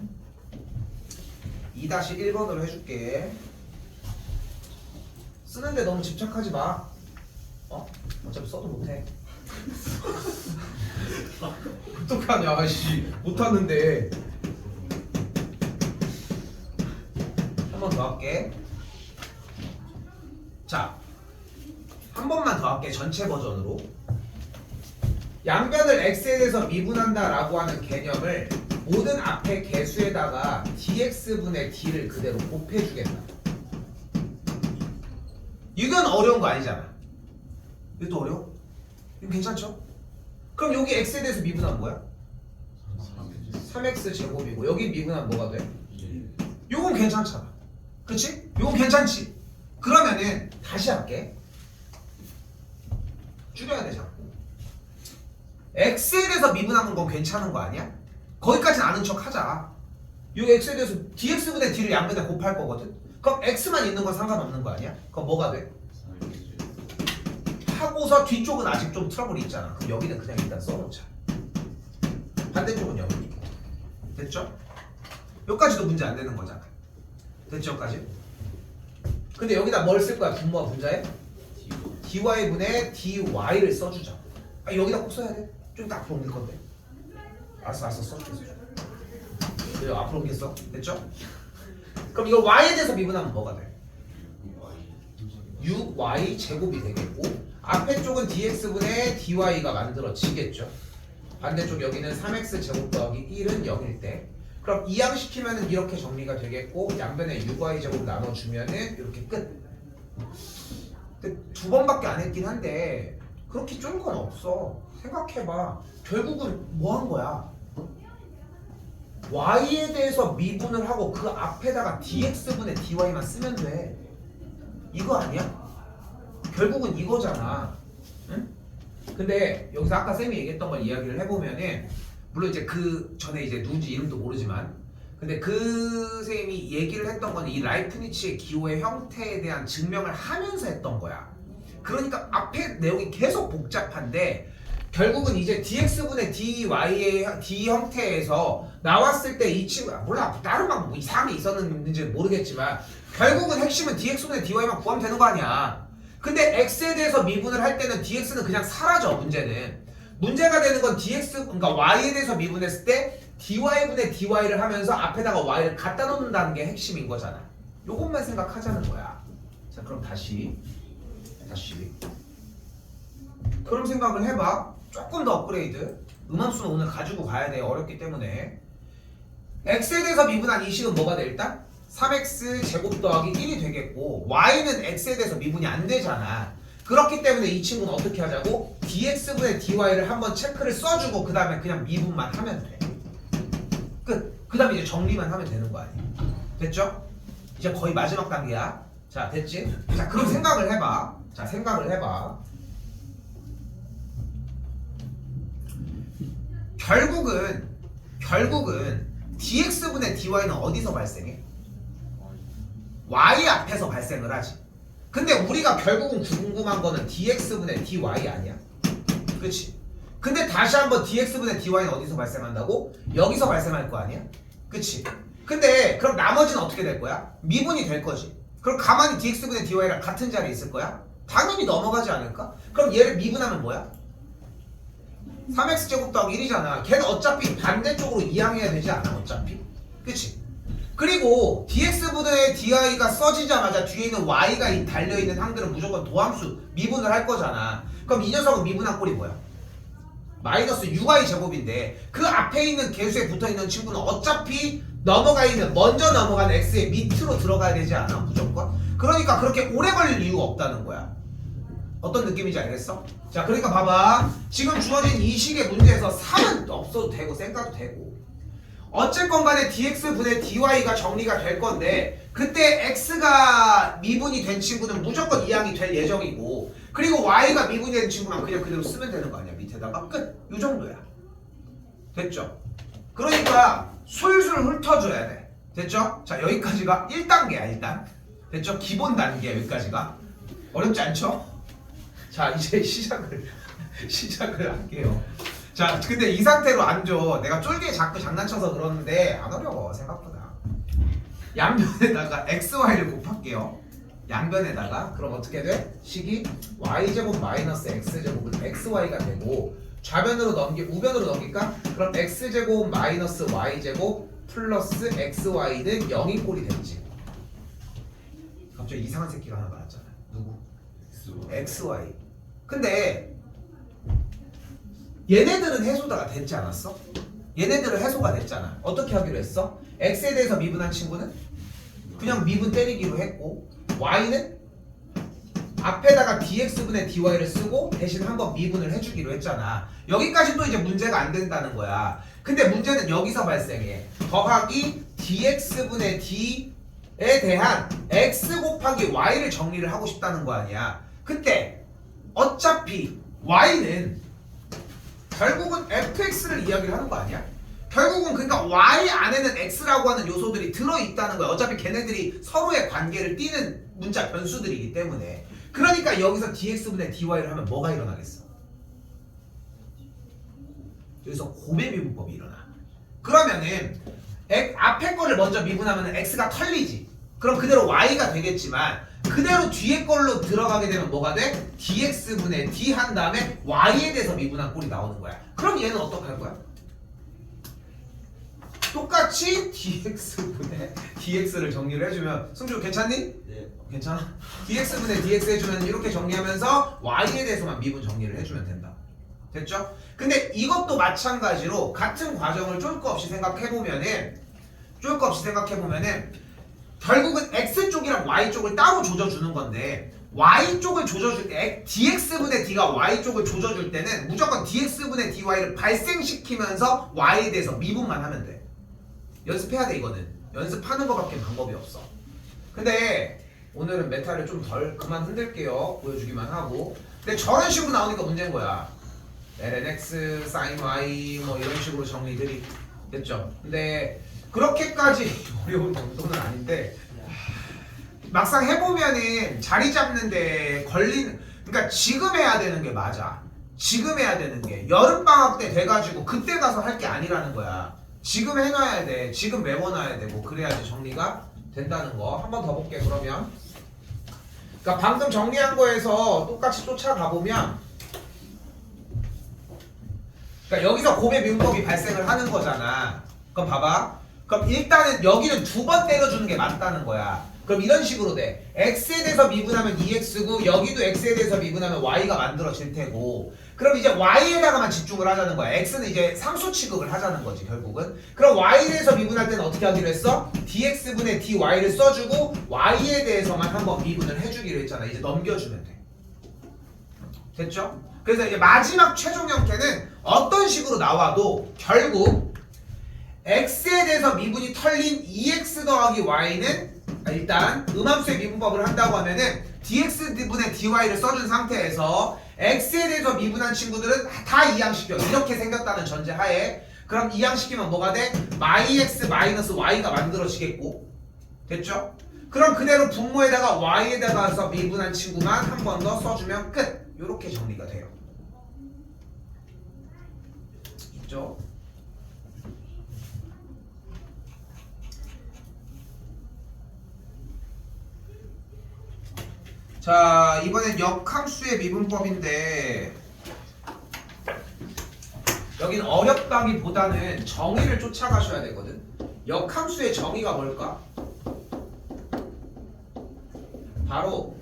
2-1번으로 해줄게. 쓰는데 너무 집착하지 마. 어차피 써도 못해. 어떡하냐, 아씨. 못하는데. 한 번 더 할게. 자, 한 번만 더 할게. 전체 버전으로. 양변을 x에 대해서 미분한다 라고 하는 개념을 모든 앞에 개수에다가 dx분의 d를 그대로 곱해주겠다. 이건 어려운 거 아니잖아. 이것도 어려워? 이거 괜찮죠? 그럼 여기 x에 대해서 미분하면 뭐야? 3x 제곱이고 여기 미분하면 뭐가 돼? 요건 괜찮잖아. 그치? 요건 괜찮지? 그러면은 다시 할게. 줄여야 돼 자꾸. x에 대해서 미분하는 건 괜찮은 거 아니야? 거기까지는 아는 척 하자. 요 x에 대해서 dx분의 d를 양변에 곱할 거거든? 그럼 x만 있는 건 상관없는 거 아니야? 그럼 뭐가 돼? 하고서 뒤쪽은 아직 좀 트러블이 있잖아. 그럼 여기는 그냥 일단 써놓자. 반대쪽은 여기. 됐죠? 여기까지도 문제 안 되는 거잖아. 됐죠? 여기까지? 근데 여기다 뭘 쓸 거야? 분모와 분자에? dy분의 dy를 써주자. 여기다 꼭 써야 돼? 좀 이따 앞으로 옮길 건데. 알았어 써줄게. 그래 앞으로 옮겼어. 됐죠? 그럼 이걸 y에 대해서 미분하면 뭐가 돼? 6y 제곱이 되겠고 앞에 쪽은 dx분의 dy가 만들어지겠죠. 반대쪽 여기는 3x 제곱 더하기 1은 0일 때 그럼 이항시키면은 이렇게 정리가 되겠고 양변에 6y 제곱 나눠주면은 이렇게 끝. 근데 두 번밖에 안 했긴 한데 그렇게 쫀 건 없어. 생각해봐. 결국은 뭐 한 거야? y에 대해서 미분을 하고 그 앞에다가 dx분의 dy만 쓰면 돼. 이거 아니야? 결국은 이거잖아. 응? 근데 여기서 아까 쌤이 얘기했던 걸 이야기를 해보면은 물론 이제 그 전에 이제 누군지 이름도 모르지만 근데 그 쌤이 얘기를 했던 건 이 라이프니츠의 기호의 형태에 대한 증명을 하면서 했던 거야. 그러니까 앞에 내용이 계속 복잡한데 결국은 이제 dx분의 dy의 d 형태에서 나왔을 때 이 친구가 몰라 다른 막 뭐 이상한 게 있었는지는 모르겠지만 결국은 핵심은 dx분의 dy만 구하면 되는 거 아니야. 근데 x에 대해서 미분을 할 때는 dx는 그냥 사라져. 문제가 되는 건 dx 그러니까 y에 대해서 미분했을 때 dy분의 dy를 하면서 앞에다가 y를 갖다 놓는다는 게 핵심인 거잖아. 요것만 생각하자는 거야. 자 그럼 다시 그럼 생각을 해봐. 조금 더 업그레이드. 음함수는 오늘 가지고 가야 돼. 어렵기 때문에. x에 대해서 미분한 이 식은 뭐가 돼 일단? 3x 제곱 더하기 1이 되겠고 y는 x에 대해서 미분이 안 되잖아. 그렇기 때문에 이 친구는 어떻게 하자고? dx분의 dy를 한번 체크를 써주고 그 다음에 그냥 미분만 하면 돼. 끝. 그 다음에 이제 정리만 하면 되는 거 아니야. 됐죠? 이제 거의 마지막 단계야. 자, 됐지? 자, 그럼 생각을 해봐. 자, 생각을 해봐. 결국은 dx분의 dy는 어디서 발생해? y 앞에서 발생을 하지. 근데 우리가 결국은 궁금한 거는 dx분의 dy 아니야? 그치? 근데 다시 한번 dx분의 dy는 어디서 발생한다고? 여기서 발생할 거 아니야? 그치? 근데 그럼 나머지는 어떻게 될 거야? 미분이 될 거지. 그럼 가만히 dx분의 dy랑 같은 자리에 있을 거야? 당연히 넘어가지 않을까? 그럼 얘를 미분하면 뭐야? 3x제곱 더하기 1이잖아. 걔는 어차피 반대쪽으로 이항해야 되지 않아? 어차피? 그치? 그리고 dx분의 dy가 써지자마자 뒤에 있는 y가 달려있는 항들은 무조건 도함수 미분을 할 거잖아. 그럼 이 녀석은 미분한 꼴이 뭐야? 마이너스 6y 제곱인데 그 앞에 있는 계수에 붙어있는 친구는 어차피 먼저 넘어가는 x의 밑으로 들어가야 되지 않아? 무조건? 그러니까 그렇게 오래 걸릴 이유가 없다는 거야. 어떤 느낌인지 알겠어? 자, 그러니까 봐봐. 지금 주어진 이 식의 문제에서 3은 없어도 되고 생각도 되고 어쨌건 간에 dx분의 dy가 정리가 될 건데 그때 x가 미분이 된 친구는 무조건 이항이 될 예정이고 그리고 y가 미분이 된 친구만 그냥 그대로 쓰면 되는 거 아니야. 밑에다가 끝. 이 정도야. 됐죠? 그러니까 술술 훑어줘야 돼. 됐죠? 자, 여기까지가 1단계야 일단. 됐죠? 기본 단계 여기까지가. 어렵지 않죠? 자, 이제 시작을 할게요. 자, 근데 이 상태로 안 줘. 내가 쫄게 자꾸 장난쳐서 그러는데 안 어려워 생각보다. 양변에다가 xy를 곱할게요. 양변에다가 그럼 어떻게 돼? 식이 y제곱 마이너스 x제곱은 xy가 되고 우변으로 넘길까? 그럼 x제곱 마이너스 y제곱 플러스 xy는 0인 꼴이 됐지. 갑자기 이상한 새끼가 하나 나왔잖아. 누구? xy. 근데 얘네들은 해소가 됐지 않았어? 얘네들은 해소가 됐잖아. 어떻게 하기로 했어? x에 대해서 미분한 친구는 그냥 미분 때리기로 했고 y는 앞에다가 dx분의 dy를 쓰고 대신 한번 미분을 해주기로 했잖아. 여기까지 또 이제 문제가 안 된다는 거야. 근데 문제는 여기서 발생해. 더하기 dx분의 d에 대한 x 곱하기 y를 정리를 하고 싶다는 거 아니야. 그때 어차피 y는 결국은 fx를 이야기를 하는 거 아니야? 결국은 그러니까 y 안에는 x라고 하는 요소들이 들어있다는 거야. 어차피 걔네들이 서로의 관계를 띠는 문자 변수들이기 때문에. 그러니까 여기서 dx분의 dy를 하면 뭐가 일어나겠어? 여기서 곱의 미분법이 일어나. 그러면은 앞에 거를 먼저 미분하면 x가 털리지. 그럼 그대로 y가 되겠지만 그대로 뒤에 걸로 들어가게 되면 뭐가 돼? dx분의 d 한 다음에 y에 대해서 미분한 꼴이 나오는 거야. 그럼 얘는 어떻게 할 거야? 똑같이 dx분의 dx를 정리를 해주면 승주 괜찮니? 네. 괜찮아? dx분의 dx 해주면 이렇게 정리하면서 y에 대해서만 미분 정리를 해주면 된다. 됐죠? 근데 이것도 마찬가지로 같은 과정을 쫄 거 없이 생각해보면은 결국은 x쪽이랑 y쪽을 따로 조져주는 건데 y쪽을 조져줄 때 dx분의 d가 y쪽을 조져줄 때는 무조건 dx분의 dy를 발생시키면서 y에 대해서 미분만 하면 돼. 연습해야 돼. 이거는 연습하는 거밖에 방법이 없어. 근데 오늘은 메타를 좀 덜 그만 흔들게요. 보여주기만 하고. 근데 저런 식으로 나오니까 문제인 거야. lnx sin y 뭐 이런 식으로 정리들이 됐죠. 근데 그렇게까지 어려운 정도는 아닌데 막상 해보면은 자리 잡는데 그러니까 지금 해야 되는 게 맞아. 지금 해야 되는 게 여름방학 때 돼가지고 그때 가서 할 게 아니라는 거야. 지금 해놔야 돼. 지금 외워놔야 되고 그래야지 정리가 된다는 거. 한 번 더 볼게 그러면. 그러니까 방금 정리한 거에서 똑같이 쫓아가 보면 그러니까 여기서 곱의 미분법이 발생을 하는 거잖아. 그럼 봐봐. 그럼 일단은 여기는 두 번 때려주는 게 맞다는 거야. 그럼 이런 식으로 돼. x에 대해서 미분하면 2x고 여기도 x에 대해서 미분하면 y가 만들어질 테고 그럼 이제 y에다가만 집중을 하자는 거야. x는 이제 상수 취급을 하자는 거지 결국은. 그럼 y에 대해서 미분할 때는 어떻게 하기로 했어? dx분의 dy를 써주고 y에 대해서만 한번 미분을 해주기로 했잖아. 이제 넘겨주면 돼. 됐죠? 그래서 이제 마지막 최종 형태는 어떤 식으로 나와도 결국 x에 대해서 미분이 털린 2x 더하기 y는 일단 음함수의 미분법을 한다고 하면은 dx분의 dy를 써준 상태에서 x에 대해서 미분한 친구들은 다 이항시켜. 이렇게 생겼다는 전제하에 그럼 이항시키면 뭐가 돼? -x 마이너스 y가 만들어지겠고, 됐죠? 그럼 그대로 분모에다가 y에다가 해서 미분한 친구만 한 번 더 써주면 끝. 이렇게 정리가 돼요. 있죠? 자, 이번엔 역함수의 미분법인데 여긴 어렵다기보다는 정의를 쫓아가셔야 되거든. 역함수의 정의가 뭘까? 바로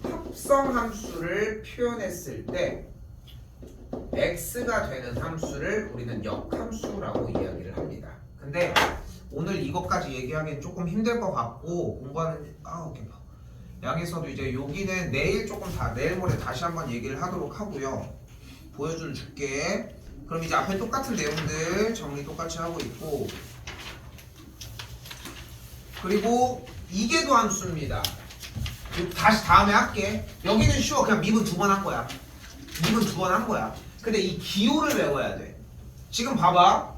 합성함수를 표현했을 때 x가 되는 함수를 우리는 역함수라고 이야기를 합니다. 근데 오늘 이것까지 얘기하기엔 조금 힘들 것 같고 공부하는 오케이. 양에서도 이제 여기는 내일 내일 모레 다시 한번 얘기를 하도록 하고요. 보여주는 줄게. 그럼 이제 앞에 똑같은 내용들 정리 똑같이 하고 있고, 그리고 이계도 함수입니다. 다시 다음에 할게. 여기는 쉬워. 그냥 미분 2번 한 거야. 미분 2번 한 거야. 근데 이 기호를 외워야 돼. 지금 봐봐.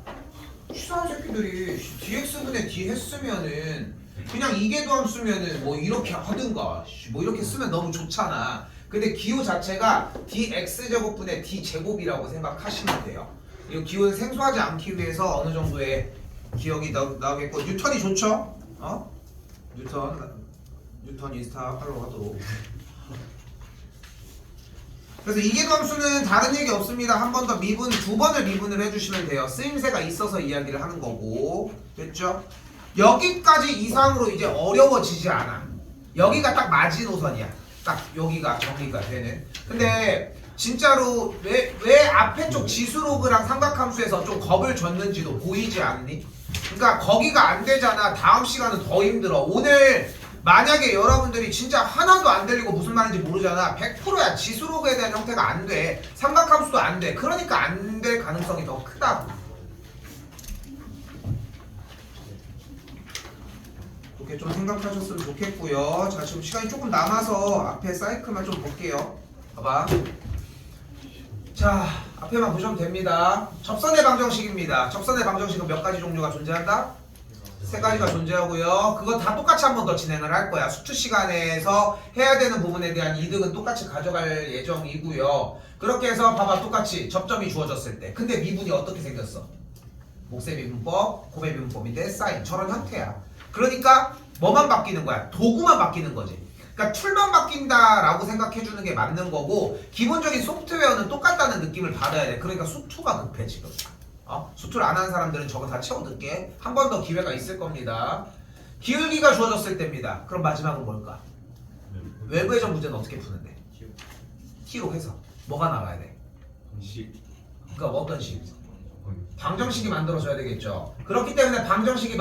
치사한 새끼들이 dx분의 d 했으면은 그냥 이계도함 쓰면은 뭐 이렇게 하든가 뭐 이렇게 쓰면 너무 좋잖아. 근데 기호 자체가 dx제곱분의 d제곱이라고 생각하시면 돼요. 이 기호를 생소하지 않기 위해서 어느 정도의 기억이 나오겠고, 뉴턴이 좋죠? 뉴턴 인스타 팔로우 하도록. 그래서 이계도함수는 다른 얘기 없습니다. 한 번 더 미분, 2번을 미분을 해주시면 돼요. 쓰임새가 있어서 이야기를 하는 거고, 됐죠? 여기까지 이상으로 이제 어려워지지 않아. 여기가 딱 마지노선이야. 딱 여기가 정리가 되는. 근데 진짜로 왜 앞에 쪽 지수로그랑 삼각함수에서 좀 겁을 줬는지도 보이지 않니? 그러니까 거기가 안 되잖아. 다음 시간은 더 힘들어. 오늘 만약에 여러분들이 진짜 하나도 안 들리고 무슨 말인지 모르잖아. 100%야. 지수로그에 대한 형태가 안 돼. 삼각함수도 안 돼. 그러니까 안 될 가능성이 더 크다고. 이렇게 좀 생각하셨으면 좋겠고요. 자, 지금 시간이 조금 남아서 앞에 사이클만 좀 볼게요. 봐봐. 자, 앞에만 보시면 됩니다. 접선의 방정식입니다. 접선의 방정식은 몇 가지 종류가 존재한다? 3가지가 존재하고요. 그거 다 똑같이 한 번 더 진행을 할 거야. 수투 시간에서 해야 되는 부분에 대한 이득은 똑같이 가져갈 예정이고요. 그렇게 해서 봐봐, 똑같이 접점이 주어졌을 때. 근데 미분이 어떻게 생겼어? 몫의 미분법, 곱의 미분법인데 사인. 저런 형태야. 그러니까 뭐만 바뀌는 거야? 도구만 바뀌는 거지. 그러니까 툴만 바뀐다라고 생각해주는 게 맞는 거고, 기본적인 소프트웨어는 똑같다는 느낌을 받아야 돼. 그러니까 수투가 급해 지금. 수투를 안 하는 사람들은 저거 다 채워둘게. 한 번 더 기회가 있을 겁니다. 기울기가 주어졌을 때입니다. 그럼 마지막은 뭘까? 외부 회전 문제는 어떻게 푸는데? T로 해서 뭐가 나와야 돼? 그러니까 어떤 식? 방정식이 만들어져야 되겠죠. 그렇기 때문에 방정식이 왜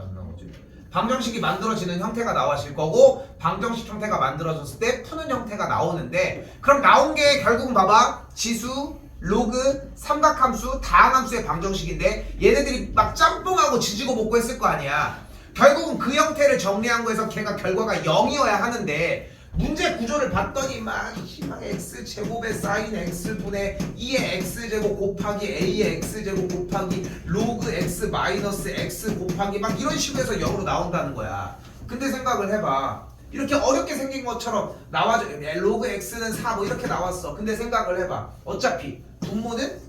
안 나오지? 방정식이 만들어지는 형태가 나와질 거고, 방정식 형태가 만들어졌을 때 푸는 형태가 나오는데, 그럼 나온 게 결국은 봐봐, 지수, 로그, 삼각함수, 다항함수의 방정식인데 얘네들이 막 짬뽕하고 지지고 볶고 했을 거 아니야. 결국은 그 형태를 정리한 거에서 걔가 결과가 0이어야 하는데, 문제 구조를 봤더니 막 x제곱의 사인 x분의 2의 x제곱 곱하기 a의 x제곱 곱하기 로그 x 마이너스 x 곱하기 막 이런 식으로 해서 0으로 나온다는 거야. 근데 생각을 해봐. 이렇게 어렵게 생긴 것처럼 나와줘. 로그 x는 4 뭐 이렇게 나왔어. 근데 생각을 해봐. 어차피 분모는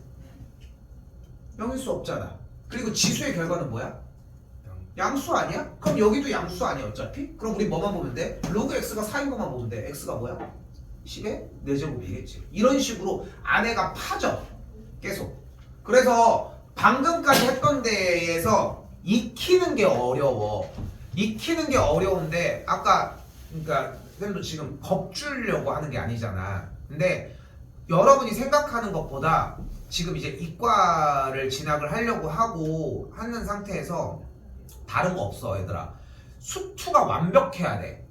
0일 수 없잖아. 그리고 지수의 결과는 뭐야? 양수 아니야? 그럼 여기도 양수 아니야 어차피? 그럼 우리 뭐만 보면 돼? 로그 x가 4인 것만 보면 돼. x가 뭐야? 10의 4제곱이겠지. 이런 식으로 안에가 파져 계속. 그래서 방금까지 했던 데에서 익히는 게 어려워. 익히는 게 어려운데 아까 그러니까 쌤도 지금 겁주려고 하는 게 아니잖아. 근데 여러분이 생각하는 것보다 지금 이제 이과를 진학을 하려고 하고 하는 상태에서 다른 거 없어 얘들아. 수투가 완벽해야 돼.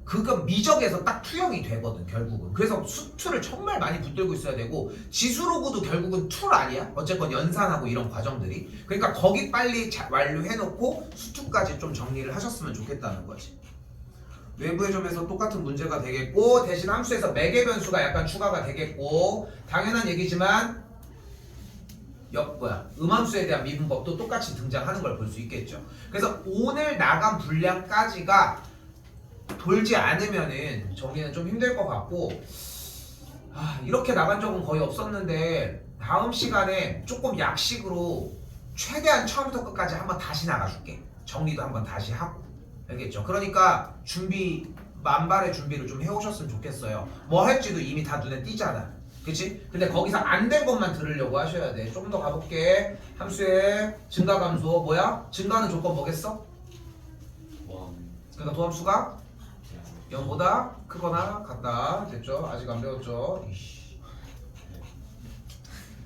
그거 미적에서 딱 투영이 되거든 결국은. 그래서 수투를 정말 많이 붙들고 있어야 되고 지수로그도 결국은 툴 아니야? 어쨌건 연산하고 이런 과정들이. 그러니까 거기 빨리 완료해놓고 수투까지 좀 정리를 하셨으면 좋겠다는 거지. 외부의 점에서 똑같은 문제가 되겠고 대신 함수에서 매개 변수가 약간 추가가 되겠고 당연한 얘기지만 음함수에 대한 미분법도 똑같이 등장하는 걸 볼 수 있겠죠. 그래서 오늘 나간 분량까지가 돌지 않으면은 정리는 좀 힘들 것 같고 이렇게 나간 적은 거의 없었는데 다음 시간에 조금 약식으로 최대한 처음부터 끝까지 한번 다시 나가줄게. 정리도 한번 다시 하고. 알겠죠? 그러니까 만발의 준비를 좀 해오셨으면 좋겠어요. 뭐 할지도 이미 다 눈에 띄잖아. 그치? 근데 거기서 안 된 것만 들으려고 하셔야 돼. 조금 더 가볼게. 함수의 증가감소 뭐야? 증가하는 조건 뭐겠어? 그러니까 도함수가 0보다 크거나 같다. 됐죠? 아직 안 배웠죠? 이씨.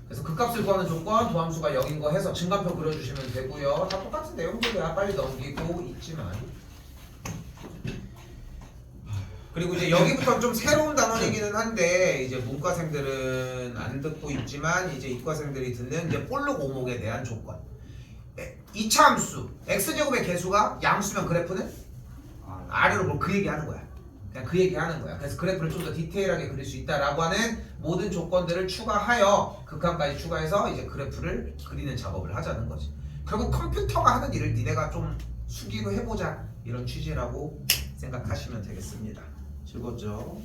그래서 극값을 구하는 조건 도함수가 0인 거 해서 증가표 그려주시면 되고요. 다 똑같은 내용들이야. 빨리 넘기고 있지만. 그리고 이제 여기부터 좀 새로운 단원이기는 한데 이제 문과생들은 안 듣고 있지만 이제 이과생들이 듣는 이제 볼록 오목에 대한 조건. 2차 함수 x제곱의 개수가 양수면 그래프는 아래로 뭐 그 얘기 하는 거야. 그냥 그 얘기 하는 거야. 그래서 그래프를 좀 더 디테일하게 그릴 수 있다라고 하는 모든 조건들을 추가하여 극한까지 추가해서 이제 그래프를 그리는 작업을 하자는 거지. 결국 컴퓨터가 하는 일을 니네가 좀 수기로 해보자 이런 취지라고 생각하시면 되겠습니다. 즐거웠죠?